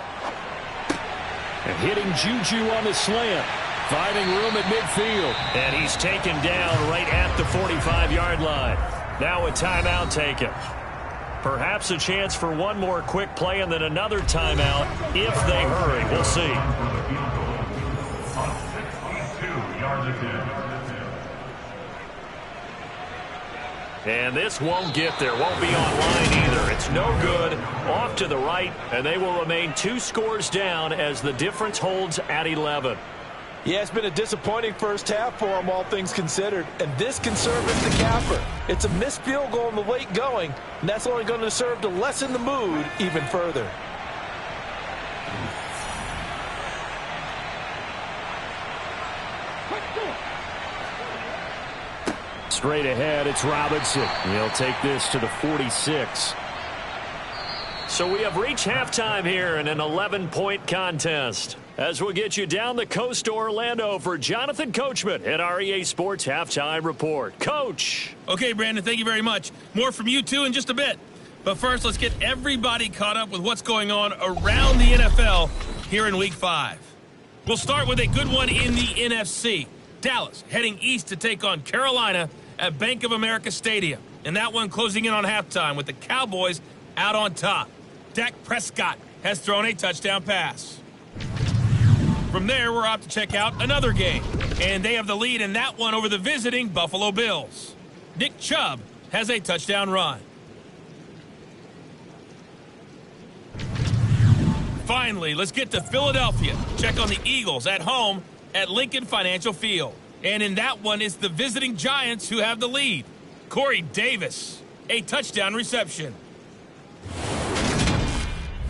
[SPEAKER 2] And hitting Juju on the slant. Finding room at midfield. And he's taken down right at the 45-yard line. Now a timeout taken. Perhaps a chance for one more quick play and then another timeout if they hurry. We'll see. And this won't get there. Won't be online either. It's no good. Off to the right. And they will remain 2 scores down as the difference holds at 11.
[SPEAKER 3] Yeah, it's been a disappointing first half for him, all things considered. And this can serve as the capper. It's a missed field goal in the late going, and that's only going to serve to lessen the mood even further.
[SPEAKER 2] Straight ahead, it's Robinson. He'll take this to the 46. So we have reached halftime here in an 11-point contest. As we'll get you down the coast to Orlando for Jonathan Coachman at our EA Sports Halftime Report. Coach.
[SPEAKER 4] Okay, Brandon, thank you very much. More from you, too, in just a bit. But first, let's get everybody caught up with what's going on around the NFL here in Week 5. We'll start with a good one in the NFC. Dallas heading east to take on Carolina at Bank of America Stadium. And that one closing in on halftime with the Cowboys out on top. Dak Prescott has thrown a touchdown pass. From there, we're off to check out another game. And they have the lead in that one over the visiting Buffalo Bills. Nick Chubb has a touchdown run. Finally, let's get to Philadelphia. Check on the Eagles at home at Lincoln Financial Field. And in that one, it's the visiting Giants who have the lead. Corey Davis, a touchdown reception.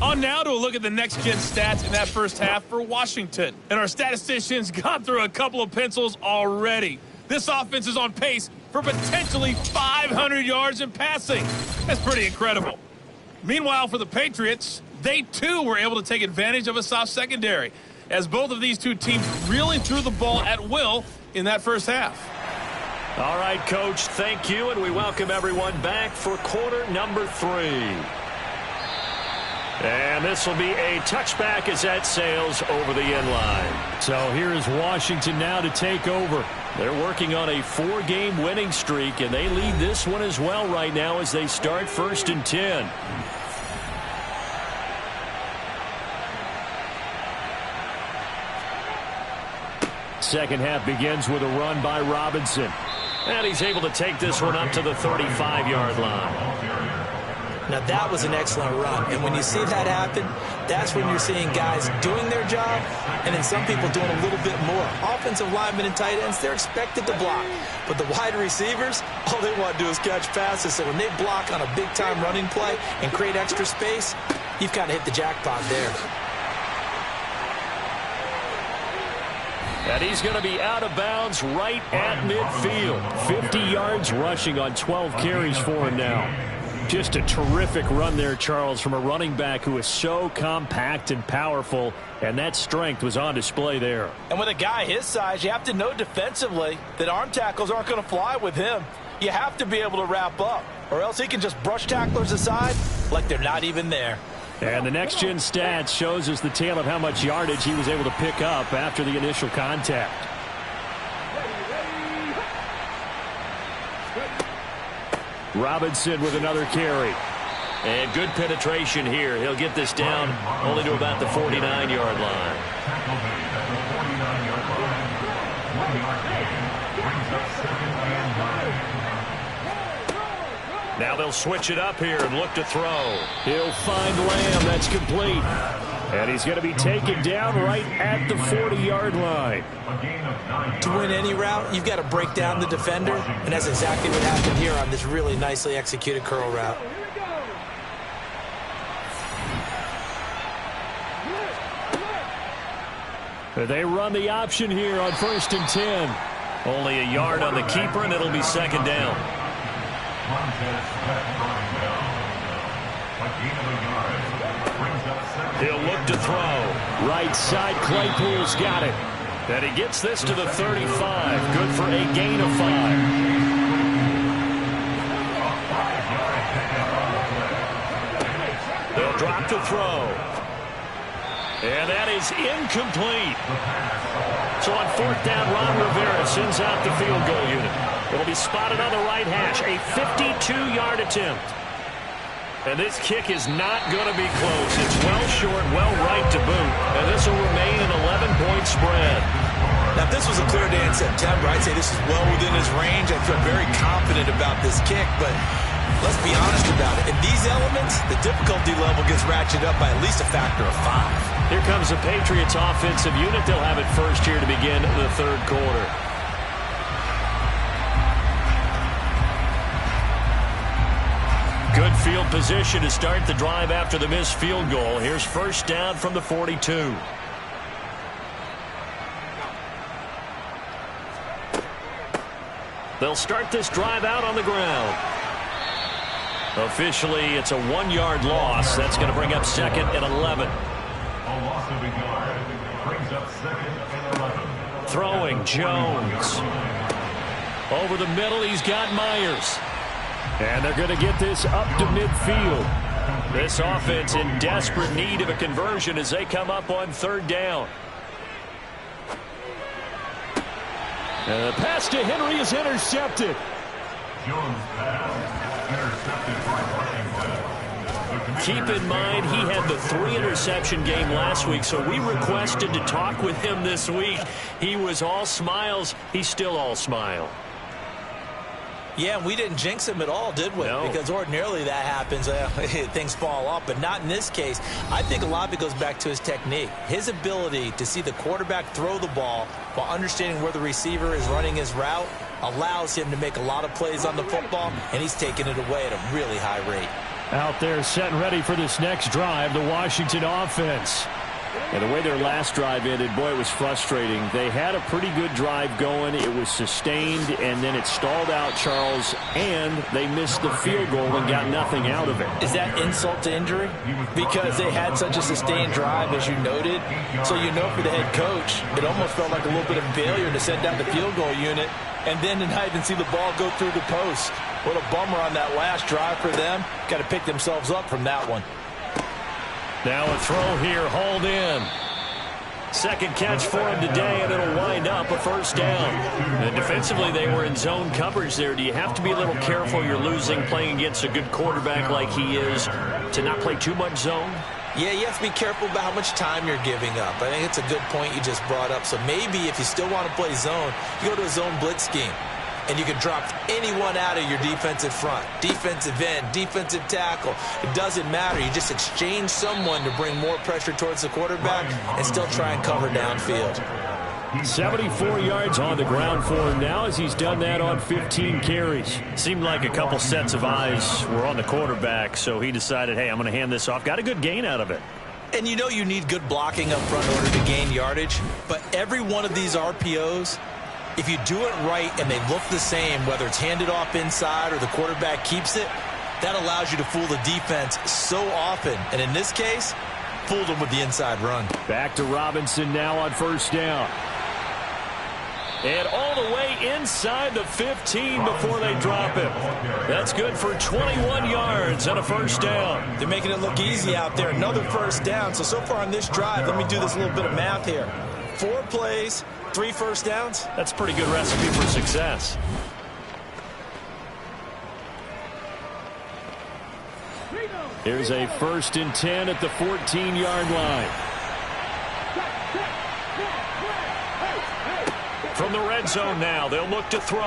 [SPEAKER 4] On now to a look at the next-gen stats in that first half for Washington. And our statisticians got through a couple of pencils already. This offense is on pace for potentially 500 yards in passing. That's pretty incredible. Meanwhile, for the Patriots, they too were able to take advantage of a soft secondary, as both of these two teams really threw the ball at will in that first half.
[SPEAKER 2] All right, Coach, thank you, and we welcome everyone back for quarter number 3. And this will be a touchback as that sails over the end line. So here is Washington now to take over. They're working on a 4-game winning streak, and they lead this one as well right now as they start 1st and 10. Second half begins with a run by Robinson. And he's able to take this one up to the 35-yard line.
[SPEAKER 3] Now, that was an excellent run. And when you see that happen, that's when you're seeing guys doing their job and then some people doing a little bit more. Offensive linemen and tight ends, they're expected to block. But the wide receivers, all they want to do is catch passes. So when they block on a big-time running play and create extra space, you've kind of hit the jackpot there.
[SPEAKER 2] And he's going to be out of bounds right at midfield. 50 yards rushing on 12 carries for him now. Just a terrific run there, Charles, from a running back who is so compact and powerful, and that strength was on display there.
[SPEAKER 3] And with a guy his size, you have to know defensively that arm tackles aren't going to fly with him. You have to be able to wrap up, or else he can just brush tacklers aside like they're not even there.
[SPEAKER 2] And the next-gen stats shows us the tale of how much yardage he was able to pick up after the initial contact. Robinson with another carry. And good penetration here. He'll get this down only to about the 49-yard line. Now they'll switch it up here and look to throw. He'll find Lamb. That's complete. And he's going to be taken down right at the 40-yard line.
[SPEAKER 3] To win any route, you've got to break down the defender, and that's exactly what happened here on this really nicely executed curl route.
[SPEAKER 2] They run the option here on 1st and 10. Only a yard on the keeper, and it'll be 2nd down. He'll look to throw. Right side, Claypool's got it. And he gets this to the 35. Good for a gain of 5. They'll drop to throw. And that is incomplete. So on 4th down, Ron Rivera sends out the field goal unit. It'll be spotted on the right hash. A 52-yard attempt. And this kick is not going to be close. It's well short, well right to boot. And this will remain an 11-point spread.
[SPEAKER 3] Now, if this was a clear day in September, I'd say this is well within his range. I feel very confident about this kick, but Let's be honest about it. In these elements, the difficulty level gets ratcheted up by at least a factor of 5.
[SPEAKER 2] Here comes the Patriots offensive unit. They'll have it first here to begin the third quarter. Good field position to start the drive after the missed field goal. Here's first down from the 42. They'll start this drive out on the ground. Officially, it's a 1-yard loss. That's going to bring up second and 11.
[SPEAKER 5] A loss of a yard brings up second and 11.
[SPEAKER 2] Throwing Jones. Over the middle, he's got Myers. And they're going to get this up to midfield. This offense in desperate need of a conversion as they come up on third down. And the pass to Henry is intercepted.
[SPEAKER 5] Jones' pass intercepted for running back.
[SPEAKER 2] Keep in mind, he had the 3-interception game last week, so we requested to talk with him this week. He was all smiles. He's still all smile.
[SPEAKER 3] Yeah, and we didn't jinx him at all, did we?
[SPEAKER 2] No.
[SPEAKER 3] Because ordinarily that happens. Things fall off, but not in this case. I think a lot of it goes back to his technique. His ability to see the quarterback throw the ball while understanding where the receiver is running his route allows him to make a lot of plays on the football, and he's taking it away at a really high rate.
[SPEAKER 2] Out there set and ready for this next drive, the Washington offense. And the way their last drive ended, boy, it was frustrating. They had a pretty good drive going. It was sustained, and then it stalled out, Charles, and they missed the field goal and got nothing out of it.
[SPEAKER 3] Is that insult to injury? Because they had such a sustained drive, as you noted. So you know for the head coach, it almost felt like a little bit of failure to send down the field goal unit and then to not even see the ball go through the post. What a bummer on that last drive for them. Got to pick themselves up from that one.
[SPEAKER 2] Now a throw here, hauled in. Second catch for him today, and it'll wind up a first down. And defensively, they were in zone coverage there. Do you have to be a little careful? You're losing playing against a good quarterback like he is to not play too much zone?
[SPEAKER 3] Yeah, you have to be careful about how much time you're giving up. I think it's a good point you just brought up. So maybe if you still want to play zone, you go to a zone blitz scheme. And you can drop anyone out of your defensive front, defensive end, defensive tackle. It doesn't matter. You just exchange someone to bring more pressure towards the quarterback and still try and cover downfield.
[SPEAKER 2] 74 yards on the ground for him now as he's done that on 15 carries. Seemed like a couple sets of eyes were on the quarterback, so he decided, hey, I'm going to hand this off. Got a good gain out of it.
[SPEAKER 3] And you know you need good blocking up front in order to gain yardage, but every one of these RPOs, if you do it right and they look the same, whether it's handed off inside or the quarterback keeps it, that allows you to fool the defense so often. And in this case, fooled them with the inside run.
[SPEAKER 2] Back to Robinson now on first down. And all the way inside the 15 before they drop him. That's good for 21 yards and a first down.
[SPEAKER 3] They're making it look easy out there. Another first down. So far on this drive, let me do this little bit of math here. 4 plays, 3 first downs.
[SPEAKER 2] That's a pretty good recipe for success. Here's a 1st and 10 at the 14-yard line. From the red zone now, they'll look to throw.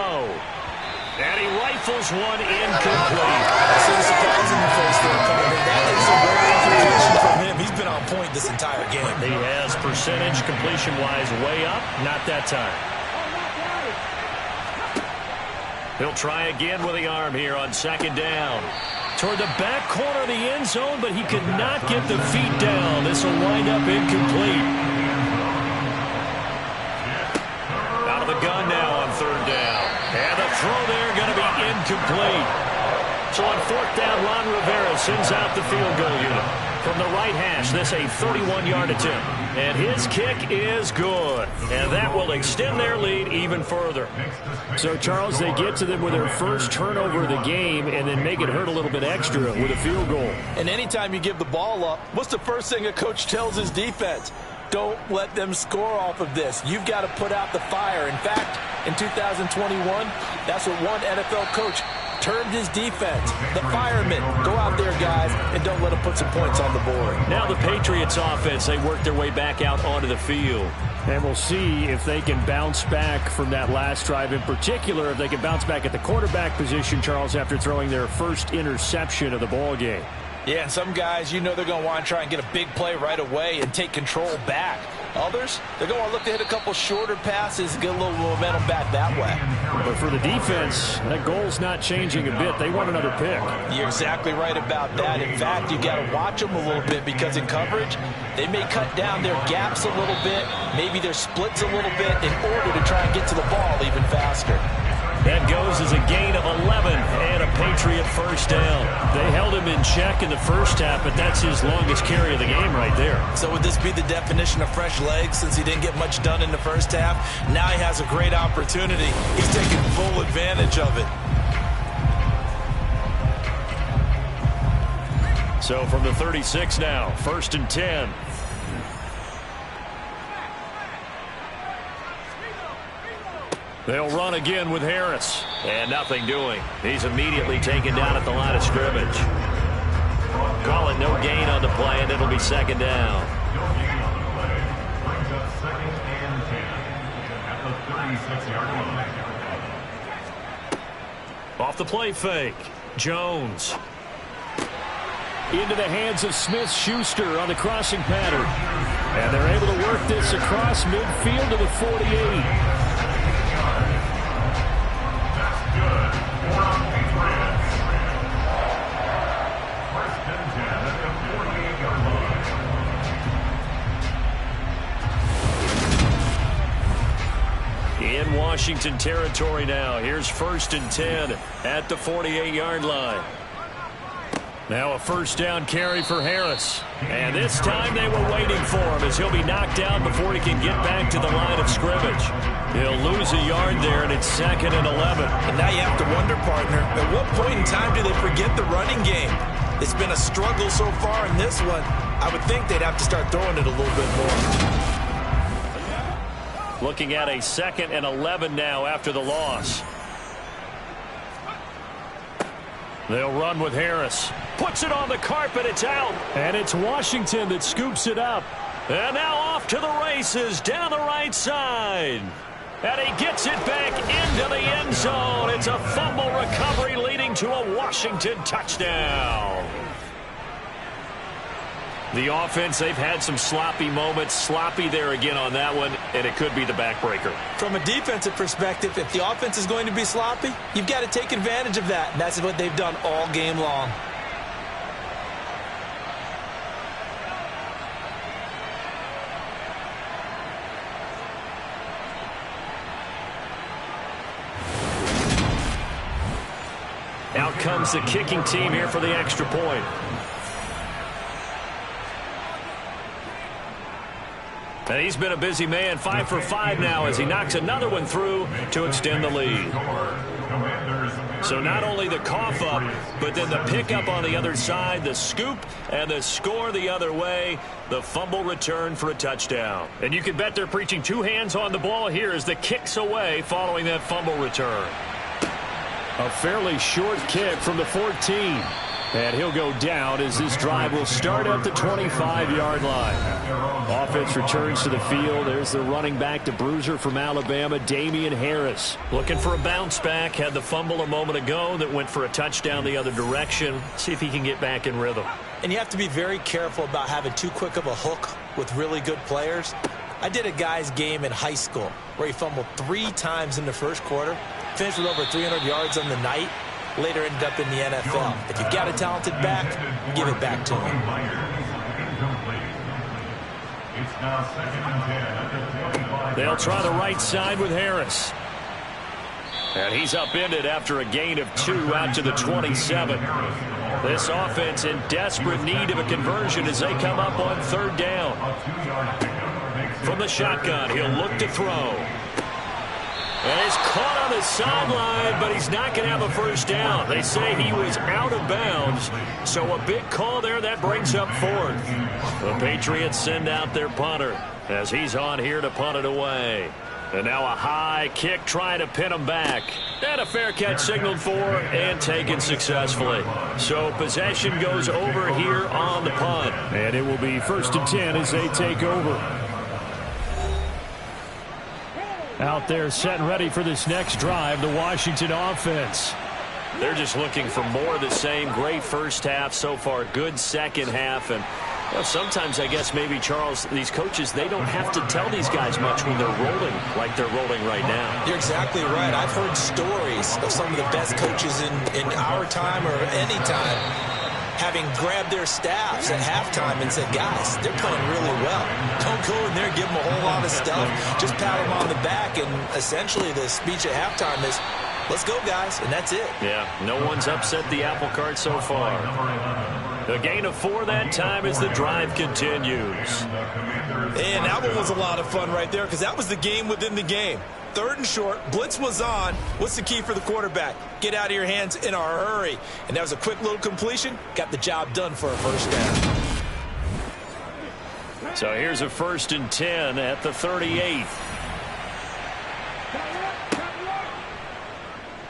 [SPEAKER 2] And he rifles one incomplete.
[SPEAKER 3] I see the surprise in the face there, Carter. That is a rare completion from him. He's been on point this entire game.
[SPEAKER 2] He has percentage completion-wise way up. Not that time. He'll try again with the arm here on 2nd down. Toward the back corner of the end zone, but he could not get the feet down. This will wind up incomplete. Out of the gun now on 3rd down. And the throw there going to be incomplete. So on 4th down, Ron Rivera sends out the field goal unit. From the right hash, this a 31-yard attempt. And his kick is good. And that will extend their lead even further. So, Charles, they get to them with their first turnover of the game and then make it hurt a little bit extra with a field goal.
[SPEAKER 3] And anytime you give the ball up, what's the first thing a coach tells his defense? Don't let them score off of this. You've got to put out the fire. In fact, in 2021, that's what one NFL coach termed his defense. The firemen. Go out there, guys, and don't let them put some points on the board.
[SPEAKER 2] Now the Patriots offense, they work their way back out onto the field. And we'll see if they can bounce back from that last drive, in particular, if they can bounce back at the quarterback position, Charles, after throwing their first interception of the ball game.
[SPEAKER 3] Yeah, and some guys, you know they're going to want to try and get a big play right away and take control back. Others, they're going to look to hit a couple shorter passes and get a little momentum back that way.
[SPEAKER 2] But for the defense, that goal's not changing a bit. They want another pick.
[SPEAKER 3] You're exactly right about that. In fact, you got to watch them a little bit because in coverage, they may cut down their gaps a little bit, maybe their splits a little bit in order to try and get to the ball even faster.
[SPEAKER 2] That goes as a gain of 11 and a Patriot first down. They held him in check in the first half, but that's his longest carry of the game right there.
[SPEAKER 3] So would this be the definition of fresh legs since he didn't get much done in the first half? Now he has a great opportunity. He's taking full advantage of it.
[SPEAKER 2] So from the 36 now, 1st and 10. They'll run again with Harris. And nothing doing. He's immediately taken down at the line of scrimmage. Call it no gain on the play, and it'll be 2nd down.
[SPEAKER 5] No gain on the play. Brings up 2nd and 10 at the 36-yard line.
[SPEAKER 2] Off the play fake. Jones. Into the hands of Smith-Schuster on the crossing pattern. And they're able to work this across midfield to the 48. In Washington territory now. Here's 1st and 10 at the 48-yard line. Now a first down carry for Harris. And this time they were waiting for him as he'll be knocked down before he can get back to the line of scrimmage. He'll lose a yard there, and it's 2nd and 11.
[SPEAKER 3] And now you have to wonder, partner, at what point in time do they forget the running game? It's been a struggle so far in this one. I would think they'd have to start throwing it a little bit more.
[SPEAKER 2] Looking at a 2nd and 11 now after the loss. They'll run with Harris. Puts it on the carpet. It's out. And it's Washington that scoops it up. And now off to the races down the right side. And he gets it back into the end zone. It's a fumble recovery leading to a Washington touchdown. The offense, they've had some sloppy moments. Sloppy there again on that one, and it could be the backbreaker.
[SPEAKER 3] From a defensive perspective, if the offense is going to be sloppy, you've got to take advantage of that. And that's what they've done all game long.
[SPEAKER 2] Out comes the kicking team here for the extra point. And he's been a busy man, 5 for 5 now as he knocks another one through to extend the lead. So not only the cough up, but then the pickup on the other side, the scoop, and the score the other way, the fumble return for a touchdown. And you can bet they're preaching 2 hands on the ball here as the kick's away following that fumble return. A fairly short kick from the 14. And he'll go down as this drive will start at the 25-yard line. Offense returns to the field. There's the running back, the bruiser from Alabama, Damian Harris. Looking for a bounce back. Had the fumble a moment ago that went for a touchdown the other direction. See if he can get back in rhythm.
[SPEAKER 3] And you have to be very careful about having too quick of a hook with really good players. I did a guy's game in high school where he fumbled 3 times in the first quarter, finished with over 300 yards on the night. Later ended up in the NFL. If you've got a talented back, give it back to him.
[SPEAKER 2] They'll try the right side with Harris. And he's upended after a gain of 2 out to the 27. This offense in desperate need of a conversion as they come up on 3rd down. From the shotgun, he'll look to throw. And he's caught on the sideline, but he's not going to have a first down. They say he was out of bounds, so a big call there. That brings up 4th. The Patriots send out their punter as he's on here to punt it away. And now a high kick trying to pin him back. And a fair catch signaled for and taken successfully. So possession goes over here on the punt. And it will be 1st and 10 as they take over. Out there set and ready for this next drive, the Washington offense. They're just looking for more of the same. Great first half so far. Good second half. And you know, sometimes I guess maybe, Charles, these coaches, they don't have to tell these guys much when they're rolling like they're rolling right now.
[SPEAKER 3] You're exactly right. I've heard stories of some of the best coaches in our time or any time having grabbed their staffs at halftime and said, guys, they're playing really well. Don't go in there and give them a whole lot of stuff. Just pat them on the back. And essentially the speech at halftime is, let's go, guys, and that's it.
[SPEAKER 2] Yeah, no one's upset the apple cart so far. The gain of 4 that time as the drive continues.
[SPEAKER 3] And that one was a lot of fun right there because that was the game within the game. 3rd and short, blitz was on. What's the key for the quarterback? Get out of your hands in a hurry. And that was a quick little completion. Got the job done for a first down.
[SPEAKER 2] So here's a 1st and 10 at the 38.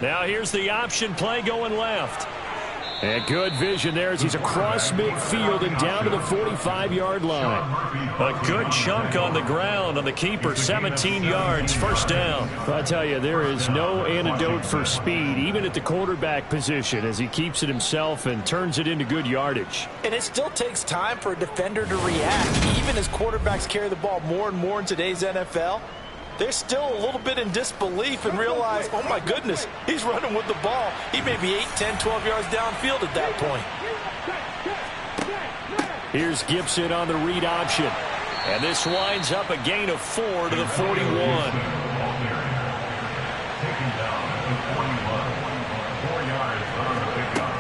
[SPEAKER 2] Now here's the option play going left. And good vision there as he's across midfield and down to the 45-yard line. A good chunk on the ground on the keeper, 17 yards, first down. I tell you, there is no antidote for speed, even at the quarterback position, as he keeps it himself and turns it into good yardage.
[SPEAKER 3] And it still takes time for a defender to react, even as quarterbacks carry the ball more and more in today's NFL. They're still a little bit in disbelief and realize, oh, my goodness, he's running with the ball. He may be 8, 10, 12 yards downfield at that point.
[SPEAKER 2] Here's Gibson on the read option. And this winds up a gain of 4 to the 41.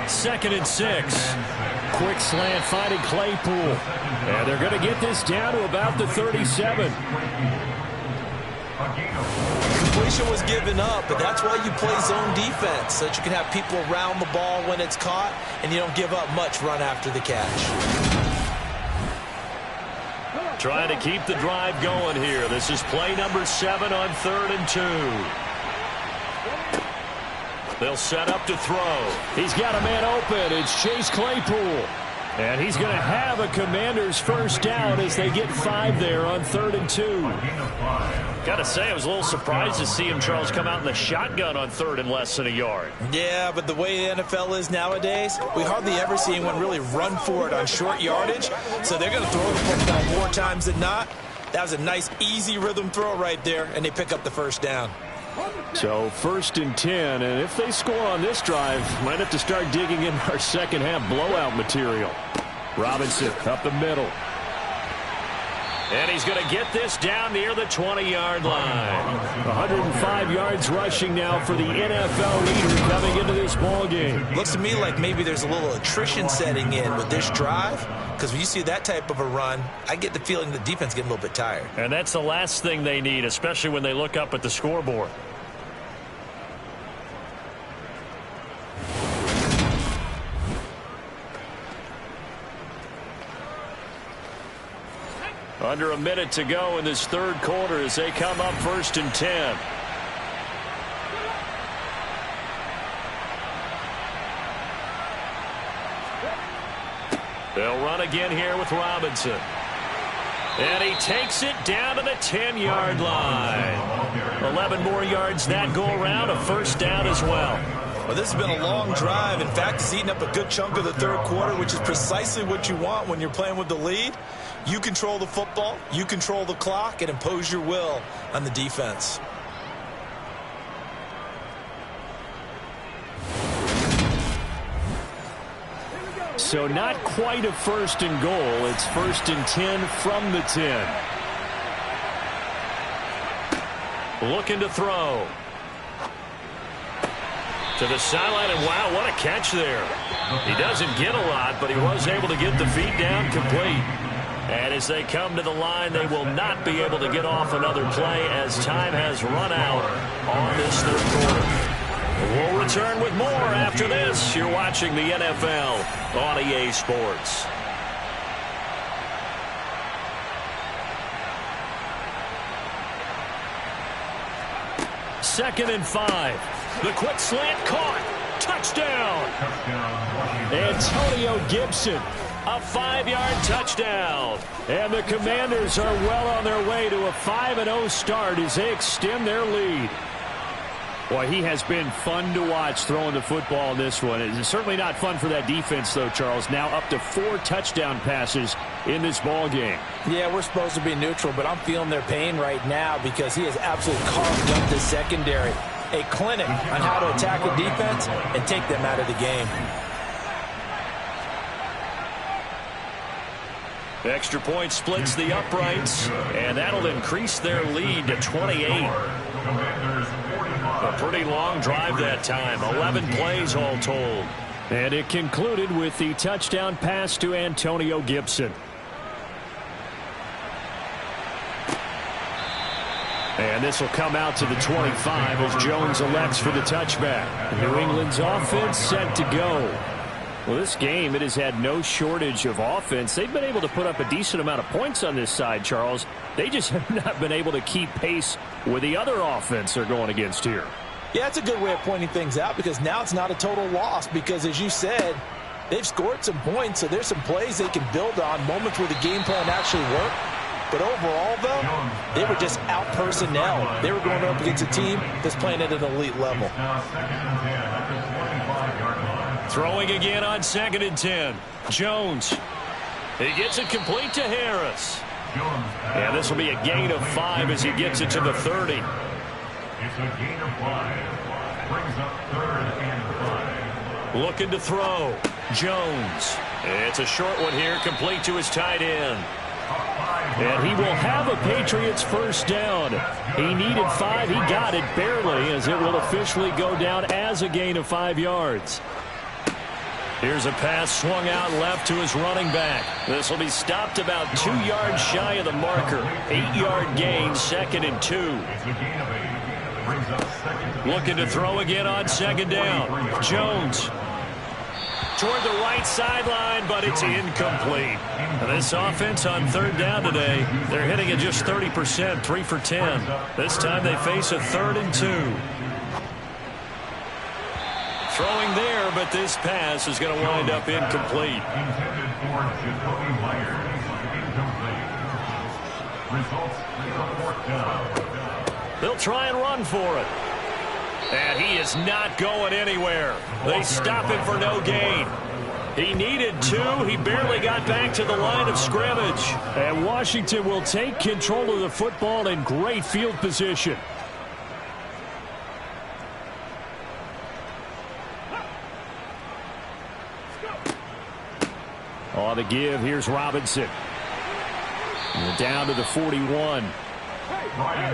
[SPEAKER 2] 2nd and 6. Quick slant finding Claypool. And they're going to get this down to about the 37.
[SPEAKER 3] Completion was given up, but that's why you play zone defense, so that you can have people around the ball when it's caught, and you don't give up much run after the catch.
[SPEAKER 2] Trying to keep the drive going here. This is play number 7 on 3rd and 2. They'll set up to throw. He's got a man open. It's Chase Claypool. And he's going to have a Commanders first down as they get 5 there on 3rd and 2. Got to say, I was a little surprised to see him, Charles, come out in the shotgun on 3rd and less than a yard.
[SPEAKER 3] Yeah, but the way the NFL is nowadays, we hardly ever see anyone really run for it on short yardage. So they're going to throw the football more times than not. That was a nice, easy rhythm throw right there, and they pick up the first down.
[SPEAKER 2] So 1st and 10, and if they score on this drive, might have to start digging in our second half blowout material. Robinson up the middle. And he's going to get this down near the 20-yard line. 105 yards rushing now for the NFL leader coming into this ball game.
[SPEAKER 3] Looks to me like maybe there's a little attrition setting in with this drive, because when you see that type of a run, I get the feeling the defense getting a little bit tired.
[SPEAKER 2] And that's the last thing they need, especially when they look up at the scoreboard. Under a minute to go in this 3rd quarter as they come up 1st and 10. They'll run again here with Robinson. And he takes it down to the 10-yard line. 11 more yards that go around, a first down as well.
[SPEAKER 3] Well, this has been a long drive. In fact, it's eaten up a good chunk of the 3rd quarter, which is precisely what you want when you're playing with the lead. You control the football, you control the clock, and impose your will on the defense.
[SPEAKER 2] So not quite a 1st and goal. It's 1st and 10 from the 10. Looking to throw. To the sideline, and wow, what a catch there. He doesn't get a lot, but he was able to get the feet down complete. And as they come to the line, they will not be able to get off another play as time has run out on this 3rd quarter. We'll return with more after this. You're watching the NFL on EA Sports. Second and 5. The quick slant caught. Touchdown. Antonio Gibson A 5-yard touchdown. And the Commanders are well on their way to a 5-0 start as they extend their lead. Boy, he has been fun to watch throwing the football in this one. It's certainly not fun for that defense, though, Charles. Now up to 4 touchdown passes in this ball game.
[SPEAKER 3] Yeah, we're supposed to be neutral, but I'm feeling their pain right now because he has absolutely carved up the secondary. A clinic on how to attack a defense and take them out of the game.
[SPEAKER 2] Extra point splits the uprights, and that'll increase their lead to 28. A pretty long drive that time, 11 plays all told. And it concluded with the touchdown pass to Antonio Gibson. And this will come out to the 25 as Jones elects for the touchback. New England's offense set to go. Well, this game, it has had no shortage of offense. They've been able to put up a decent amount of points on this side, Charles. They just have not been able to keep pace with the other offense they're going against here.
[SPEAKER 3] Yeah, that's a good way of pointing things out because now it's not a total loss because, as you said, they've scored some points, so there's some plays they can build on, moments where the game plan actually worked. But overall, though, they were just out-personnel. They were going up against a team that's playing at an elite level.
[SPEAKER 2] Throwing again on 2nd and 10. Jones. He gets it complete to Harris. And this will be a gain of 5 as he gets it to the 30.
[SPEAKER 5] It's a gain of 5. Brings up 3rd and 5.
[SPEAKER 2] Looking to throw. Jones. It's a short one here, complete to his tight end. And he will have a Patriots first down. He needed 5. He got it barely as it will officially go down as a gain of 5 yards. Here's a pass swung out left to his running back. This will be stopped about 2 yards shy of the marker. 8-yard gain, 2nd and 2. Looking to throw again on 2nd down. Jones. Toward the right sideline, but it's incomplete. This offense on 3rd down today, they're hitting at just 30%, 3 for 10. This time they face a 3rd and 2. Throwing there, but this pass is going to wind up incomplete.
[SPEAKER 5] Intended for Jacoby Myers. Incomplete. Results in the 4th down.
[SPEAKER 2] They'll try and run for it. And he is not going anywhere. They stop him for no gain. He needed 2. He barely got back to the line of scrimmage. And Washington will take control of the football in great field position. On the give, here's Robinson. And down to the 41.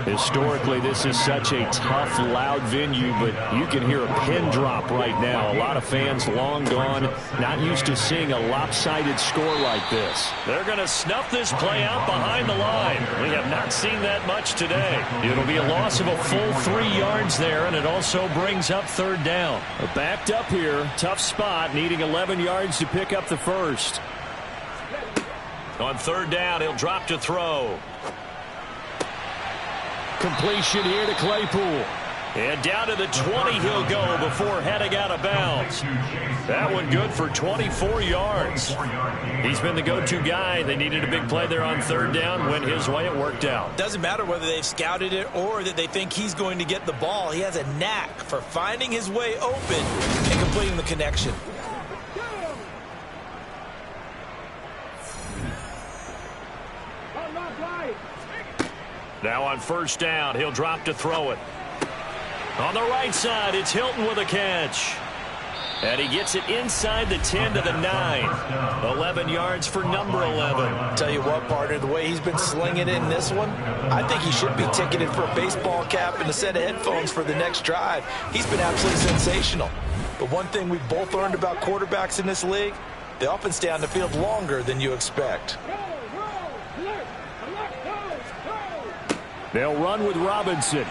[SPEAKER 2] Historically, this is such a tough, loud venue, but you can hear a pin drop right now. A lot of fans long gone, not used to seeing a lopsided score like this. They're going to snuff this play out behind the line. We have not seen that much today. It'll be a loss of a full 3 yards there, and it also brings up 3rd down. Backed up here, tough spot, needing 11 yards to pick up the first. On 3rd down, he'll drop to throw. Completion here to Claypool. And down to the 20 he'll go before heading out of bounds. That one good for 24 yards. He's been the go-to guy. They needed a big play there on 3rd down. Went his way, it worked out.
[SPEAKER 3] Doesn't matter whether they've scouted it or that they think he's going to get the ball. He has a knack for finding his way open and completing the connection.
[SPEAKER 2] Now on 1st down, he'll drop to throw it. On the right side, it's Hilton with a catch. And he gets it inside the 10 to the 9. 11 yards for number 11.
[SPEAKER 3] Tell you what, partner, the way he's been slinging it in this one, I think he should be ticketed for a baseball cap and a set of headphones for the next drive. He's been absolutely sensational. But one thing we've both learned about quarterbacks in this league, they often stay on the field longer than you expect.
[SPEAKER 2] They'll run with Robinson.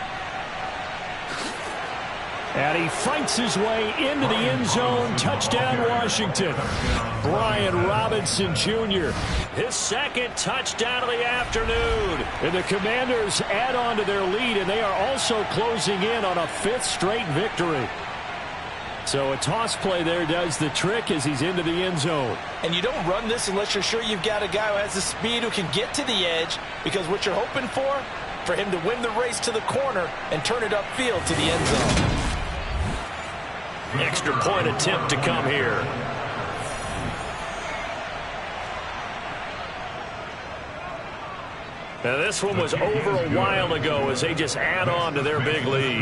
[SPEAKER 2] And he fights his way into the end zone. Touchdown, Washington. Brian Robinson Jr. His 2nd touchdown of the afternoon. And the Commanders add on to their lead, and they are also closing in on a 5th straight victory. So a toss play there does the trick as he's into the end zone.
[SPEAKER 3] And you don't run this unless you're sure you've got a guy who has the speed who can get to the edge, because what you're hoping for him to win the race to the corner and turn it upfield to the end zone.
[SPEAKER 2] Extra point attempt to come here. Now this one was over a while ago as they just add on to their big lead.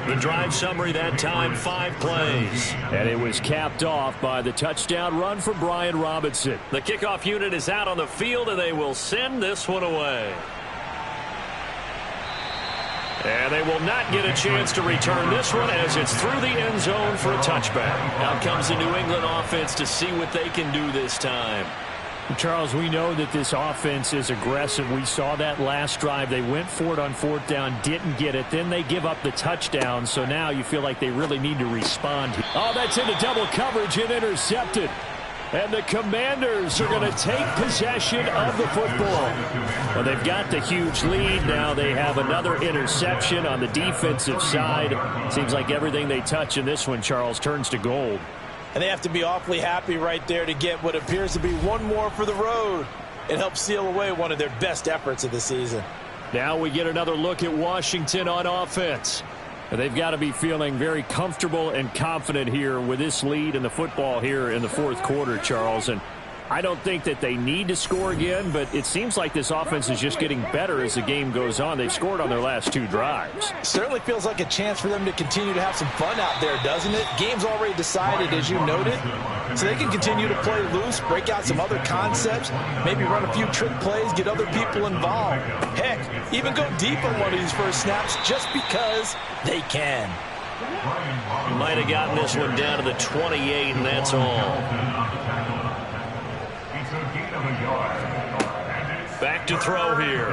[SPEAKER 2] The drive summary that time, 5 plays. And it was capped off by the touchdown run from Brian Robinson. The kickoff unit is out on the field, and they will send this one away. And they will not get a chance to return this one as it's through the end zone for a touchback. Out comes the New England offense to see what they can do this time.
[SPEAKER 6] Charles, we know that this offense is aggressive. We saw that last drive. They went for it on 4th down, didn't get it. Then they give up the touchdown, so now you feel like they really need to respond.
[SPEAKER 2] Oh, that's into double coverage and intercepted. And the Commanders are going to take possession of the football. Well, they've got the huge lead. Now they have another interception on the defensive side. Seems like everything they touch in this one, Charles, turns to gold.
[SPEAKER 3] And they have to be awfully happy right there to get what appears to be one more for the road. It helps seal away one of their best efforts of the season.
[SPEAKER 2] Now we get another look at Washington on offense. They've got to be feeling very comfortable and confident here with this lead in the football here in the 4th quarter, Charles. And I don't think that they need to score again, but it seems like this offense is just getting better as the game goes on. They've scored on their last 2 drives.
[SPEAKER 3] Certainly feels like a chance for them to continue to have some fun out there, doesn't it? Game's already decided, as you noted, so they can continue to play loose, break out some other concepts, maybe run a few trick plays, get other people involved. Heck, even go deep on one of these first snaps just because they can.
[SPEAKER 2] Might have gotten this one down to the 28, and that's all. Back to throw here.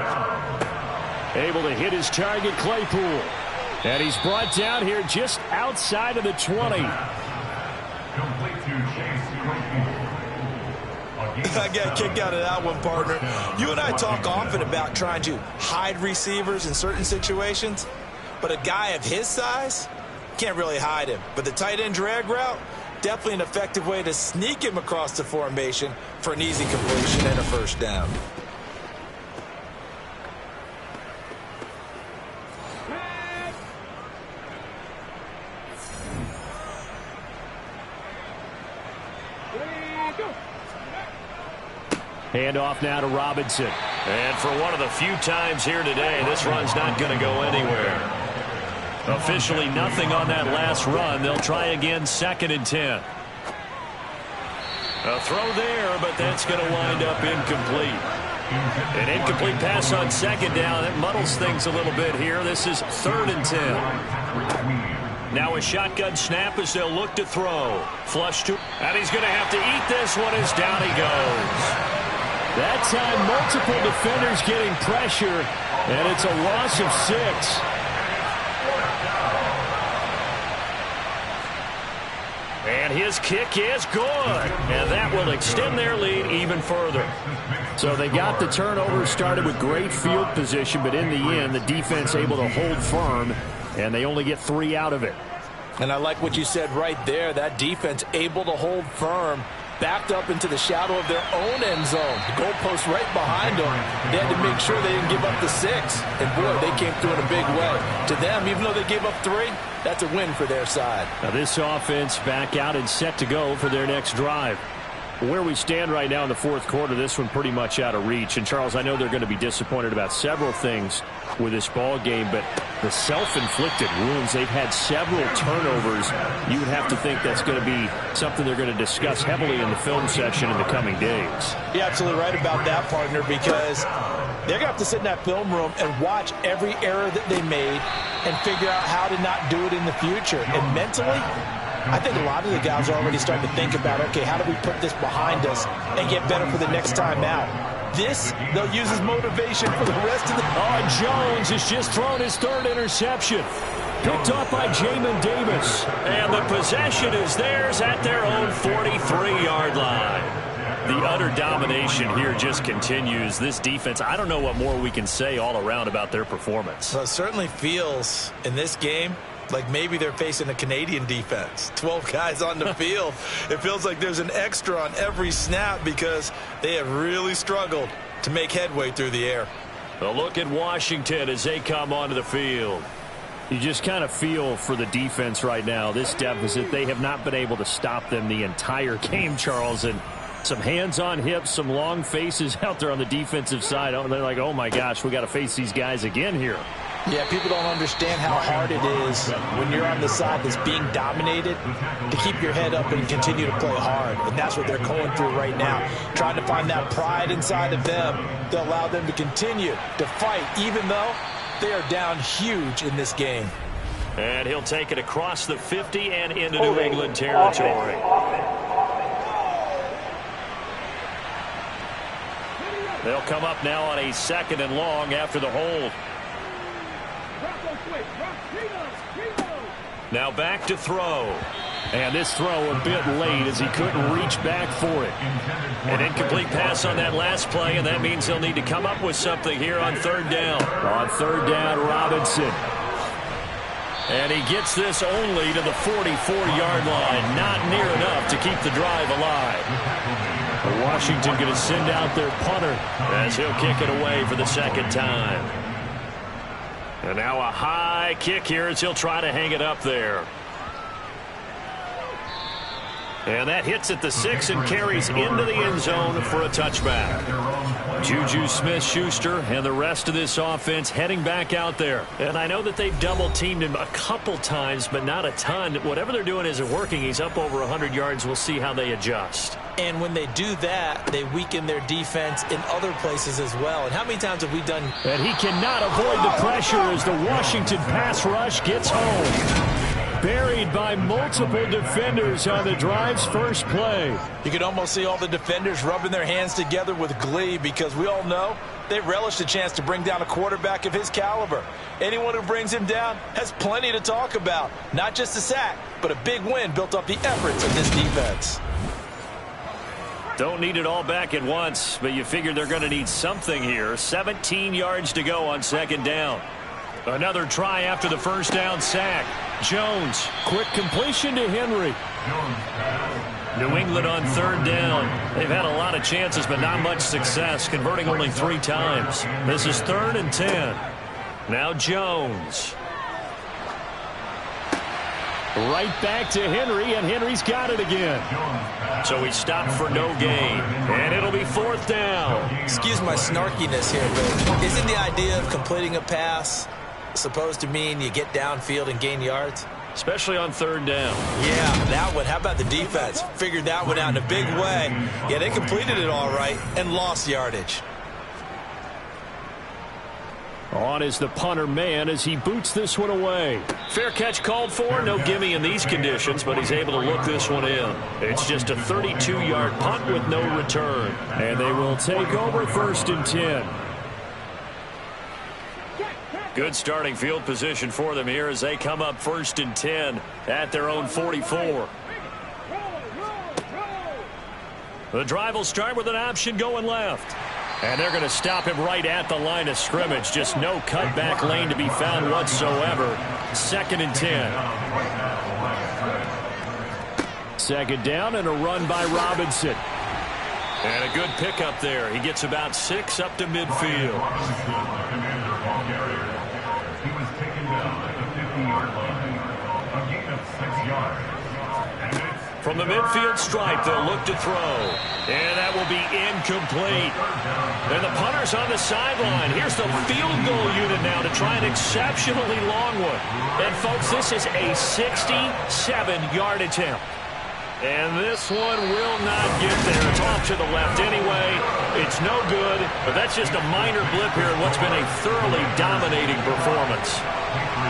[SPEAKER 2] Able to hit his target, Claypool. And he's brought down here just outside of the 20.
[SPEAKER 3] I got a kick out of that one, partner. You and I talk often about trying to hide receivers in certain situations, but a guy of his size can't really hide him. But the tight end drag route, definitely an effective way to sneak him across the formation for an easy completion and a first down.
[SPEAKER 2] Handoff now to Robinson. And for one of the few times here today, this run's not going to go anywhere. Officially nothing on that last run. They'll try again, 2nd and 10. A throw there, but that's going to wind up incomplete. An incomplete pass on 2nd down. That muddles things a little bit here. This is 3rd and 10. Now a shotgun snap as they'll look to throw. Flush to, and he's going to have to eat this one as down he goes. That time, multiple defenders getting pressure, and it's a loss of 6. And his kick is good, and that will extend their lead even further.
[SPEAKER 6] So they got the turnover, started with great field position, but in the end, the defense able to hold firm, and they only get 3 out of it.
[SPEAKER 3] And I like what you said right there. That defense able to hold firm, backed up into the shadow of their own end zone. The goalpost right behind them. They had to make sure they didn't give up the 6. And, boy, they came through in a big way. To them, even though they gave up 3, that's a win for their side.
[SPEAKER 6] Now this offense back out and set to go for their next drive. Where we stand right now in the 4th quarter, this one pretty much out of reach. And, Charles, I know they're going to be disappointed about several things with this ball game, but the self-inflicted wounds, they've had several turnovers. You would have to think that's going to be something they're going to discuss heavily in the film session in the coming days.
[SPEAKER 3] You're absolutely right about that, partner, because they're going to have to sit in that film room and watch every error that they made and figure out how to not do it in the future. And mentally, I think a lot of the guys are already starting to think about, okay, how do we put this behind us and get better for the next time out? This, they'll use as motivation for the rest of the...
[SPEAKER 2] Oh, Jones has just thrown his 3rd interception. Picked off by Jamin Davis. And the possession is theirs at their own 43-yard line. The utter domination here just continues. This defense, I don't know what more we can say all around about their performance.
[SPEAKER 3] Well, it certainly feels in this game Like maybe they're facing a Canadian defense. 12 guys on the field. It feels like there's an extra on every snap because they have really struggled to make headway through the air.
[SPEAKER 2] A look at Washington as they come onto the field.
[SPEAKER 6] You just kind of feel for the defense right now. This deficit, they have not been able to stop them the entire game, Charles. And some hands on hips, some long faces out there on the defensive side. They're like, oh, my gosh, we got to face these guys again here.
[SPEAKER 3] Yeah, people don't understand how hard it is when you're on the side that's being dominated to keep your head up and continue to play hard. And that's what they're going through right now, trying to find that pride inside of them to allow them to continue to fight, even though they are down huge in this game.
[SPEAKER 2] And he'll take it across the 50 and into New England territory. They'll come up now on a 2nd and long after the hold. Now back to throw.
[SPEAKER 6] And this throw a bit late as he couldn't reach back for it.
[SPEAKER 2] An incomplete pass on that last play, and that means they'll need to come up with something here on 3rd down.
[SPEAKER 6] On 3rd down, Robinson.
[SPEAKER 2] And he gets this only to the 44-yard line. Not near enough to keep the drive alive.
[SPEAKER 6] Washington going to send out their punter
[SPEAKER 2] as he'll kick it away for the 2nd time. And now a high kick here as he'll try to hang it up there. And that hits at the 6 and carries into the end zone for a touchback. Juju Smith-Schuster and the rest of this offense heading back out there. And I know that they've double-teamed him a couple times, but not a ton. Whatever they're doing isn't working. He's up over 100 yards. We'll see how they adjust.
[SPEAKER 3] And when they do that, they weaken their defense in other places as well. And how many times have we done?
[SPEAKER 6] And he cannot avoid the pressure as the Washington pass rush gets home. Buried by multiple defenders on the drive's first play.
[SPEAKER 3] You can almost see all the defenders rubbing their hands together with glee because we all know they relish the chance to bring down a quarterback of his caliber. Anyone who brings him down has plenty to talk about. Not just a sack, but a big win built off the efforts of this defense.
[SPEAKER 2] Don't need it all back at once, but you figure they're going to need something here. 17 yards to go on 2nd down. Another try after the 1st down sack. Jones, quick completion to Henry. New England on 3rd down. They've had a lot of chances, but not much success, converting only 3 times. This is 3rd and 10. Now Jones.
[SPEAKER 6] Right back to Henry, and Henry's got it again.
[SPEAKER 2] So he stopped for no gain, and it'll be 4th down.
[SPEAKER 3] Excuse my snarkiness here, but isn't the idea of completing a pass supposed to mean you get downfield and gain yards?
[SPEAKER 2] Especially on 3rd down.
[SPEAKER 3] Yeah, that one. How about the defense? Figured that one out in a big way. Yeah, they completed it all right and lost yardage.
[SPEAKER 6] On is the punter man as he boots this one away.
[SPEAKER 2] Fair catch called for. No gimme in these conditions, but he's able to look this one in. It's just a 32-yard punt with no return.
[SPEAKER 6] And they will take over 1st and 10.
[SPEAKER 2] Good starting field position for them here as they come up 1st and 10 at their own 44. The drive will start with an option going left. And they're going to stop him right at the line of scrimmage. Just no cutback lane to be found whatsoever. 2nd and 10.
[SPEAKER 6] 2nd down and a run by Robinson.
[SPEAKER 2] And a good pickup there. He gets about 6 up to midfield.
[SPEAKER 5] He was taken down at the 50-yard line. A gain of 6 yards.
[SPEAKER 2] From the midfield stripe, they'll look to throw. And that will be incomplete. And the punter's on the sideline. Here's the field goal unit now to try an exceptionally long one. And, folks, this is a 67-yard attempt. And this one will not get there. It's off to the left anyway. It's no good, but that's just a minor blip here in what's been a thoroughly dominating performance.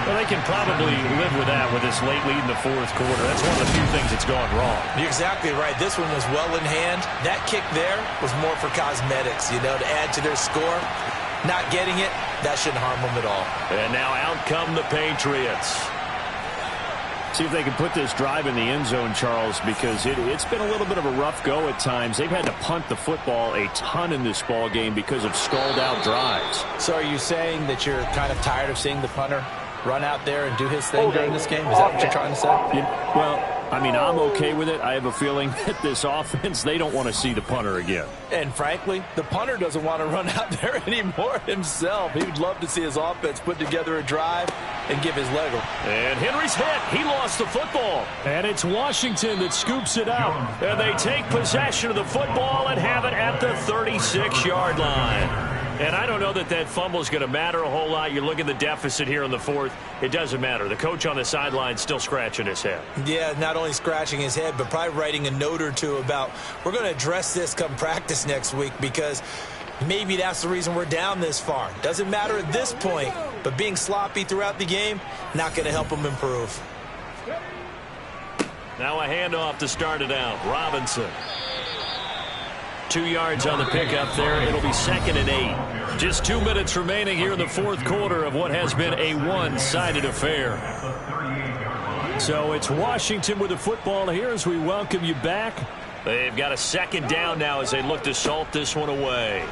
[SPEAKER 6] Well, they can probably live with that with this late lead in the 4th quarter. That's one of the few things that's gone wrong.
[SPEAKER 3] You're exactly right. This one was well in hand. That kick there was more for cosmetics, you know, to add to their score. Not getting it, that shouldn't harm them at all.
[SPEAKER 2] And now out come the Patriots.
[SPEAKER 6] See if they can put this drive in the end zone, Charles, because it's been a little bit of a rough go at times. They've had to punt the football a ton in this ball game because of stalled out drives.
[SPEAKER 3] So are you saying that you're kind of tired of seeing the punter run out there and do his thing during this game? Is that what you're trying to say?
[SPEAKER 6] Well, I mean, I'm okay with it. I have a feeling that this offense, they don't want to see the punter again.
[SPEAKER 3] And frankly, the punter doesn't want to run out there anymore himself. He would love to see his offense put together a drive and give his leg.
[SPEAKER 2] And Henry's hit. He lost the football. And it's Washington that scoops it out. And they take possession of the football and have it at the 36-yard line. And I don't know that that fumble is going to matter a whole lot. You look at the deficit here in the fourth. It doesn't matter. The coach on the sideline still scratching his head.
[SPEAKER 3] Yeah, not only scratching his head, but probably writing a note or two about we're going to address this come practice next week because maybe that's the reason we're down this far. Doesn't matter at this point, but being sloppy throughout the game, not going to help him improve.
[SPEAKER 2] Now a handoff to start it out. Robinson. 2 yards on the pickup there. It'll be 2nd and 8. Just 2 minutes remaining here in the fourth quarter of what has been a one-sided affair. So it's Washington with the football here as we welcome you back. They've got a 2nd down now as they look to salt this one away.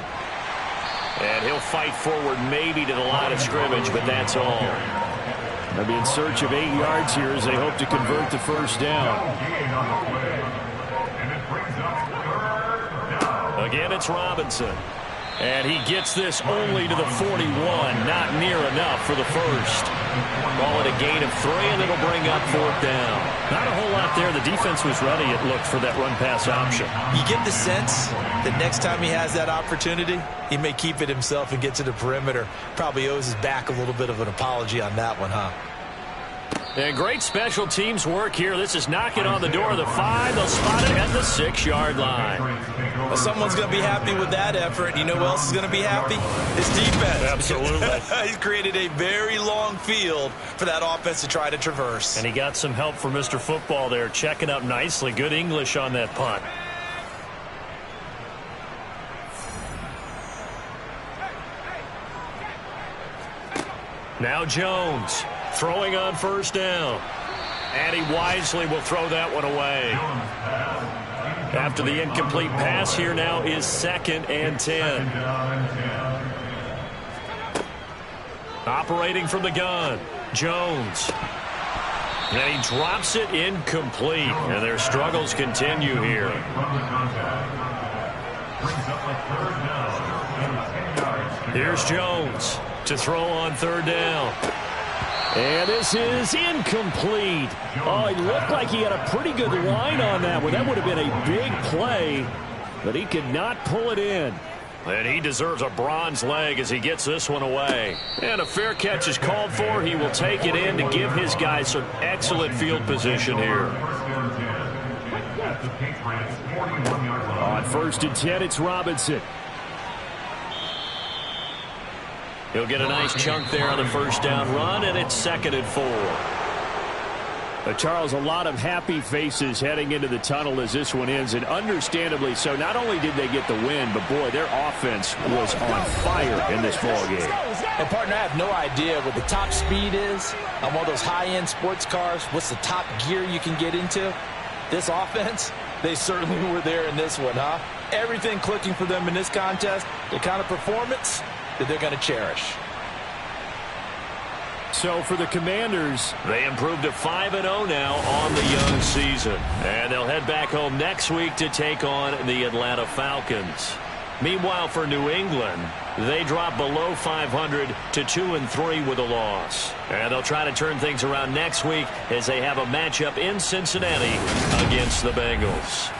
[SPEAKER 2] And he'll fight forward maybe to the line of scrimmage, but that's all.
[SPEAKER 6] They'll be in search of 8 yards here as they hope to convert the first down.
[SPEAKER 2] Again, it's Robinson. And he gets this only to the 41. Not near enough for the first. Call it a gain of 3, and it'll bring up 4th down.
[SPEAKER 6] Not a whole lot there. The defense was ready, it looked, for that run-pass option.
[SPEAKER 3] You get the sense that next time he has that opportunity, he may keep it himself and get to the perimeter. Probably owes his back a little bit of an apology on that one, huh?
[SPEAKER 2] And great special teams work here. This is knocking on the door of the 5. They'll spot it at the 6-yard line.
[SPEAKER 3] Well, someone's going to be happy with that effort. You know who else is going to be happy? His defense.
[SPEAKER 2] Absolutely.
[SPEAKER 3] He's created a very long field for that offense to try to traverse.
[SPEAKER 2] And he got some help from Mr. Football there, checking up nicely. Good English on that punt. Now Jones. Throwing on first down. And he wisely will throw that one away. After the incomplete pass, here now is 2nd and 10. Operating from the gun, Jones. And he drops it incomplete. And their struggles continue here. Here's Jones to throw on 3rd down. And this is incomplete. Oh, it looked like he had a pretty good line on that one. That would have been a big play, but he could not pull it in. And he deserves a bronze leg as he gets this one away. And a fair catch is called for. He will take it in to give his guys some excellent field position here.
[SPEAKER 6] On 1st and 10, it's Robinson.
[SPEAKER 2] He'll get a nice chunk there on the first down run, and it's 2nd and 4.
[SPEAKER 6] Charles, a lot of happy faces heading into the tunnel as this one ends, and understandably so. Not only did they get the win, but, boy, their offense was on fire in this ballgame.
[SPEAKER 3] And, partner, I have no idea what the top speed is on one of those high-end sports cars. What's the top gear you can get into? This offense, they certainly were there in this one, huh? Everything clicking for them in this contest, the kind of performance that they're going to cherish.
[SPEAKER 6] So for the Commanders,
[SPEAKER 2] they improved to 5-0 now on the young season. And they'll head back home next week to take on the Atlanta Falcons. Meanwhile, for New England, they drop below 500 to 2-3 with a loss. And they'll try to turn things around next week as they have a matchup in Cincinnati against the Bengals.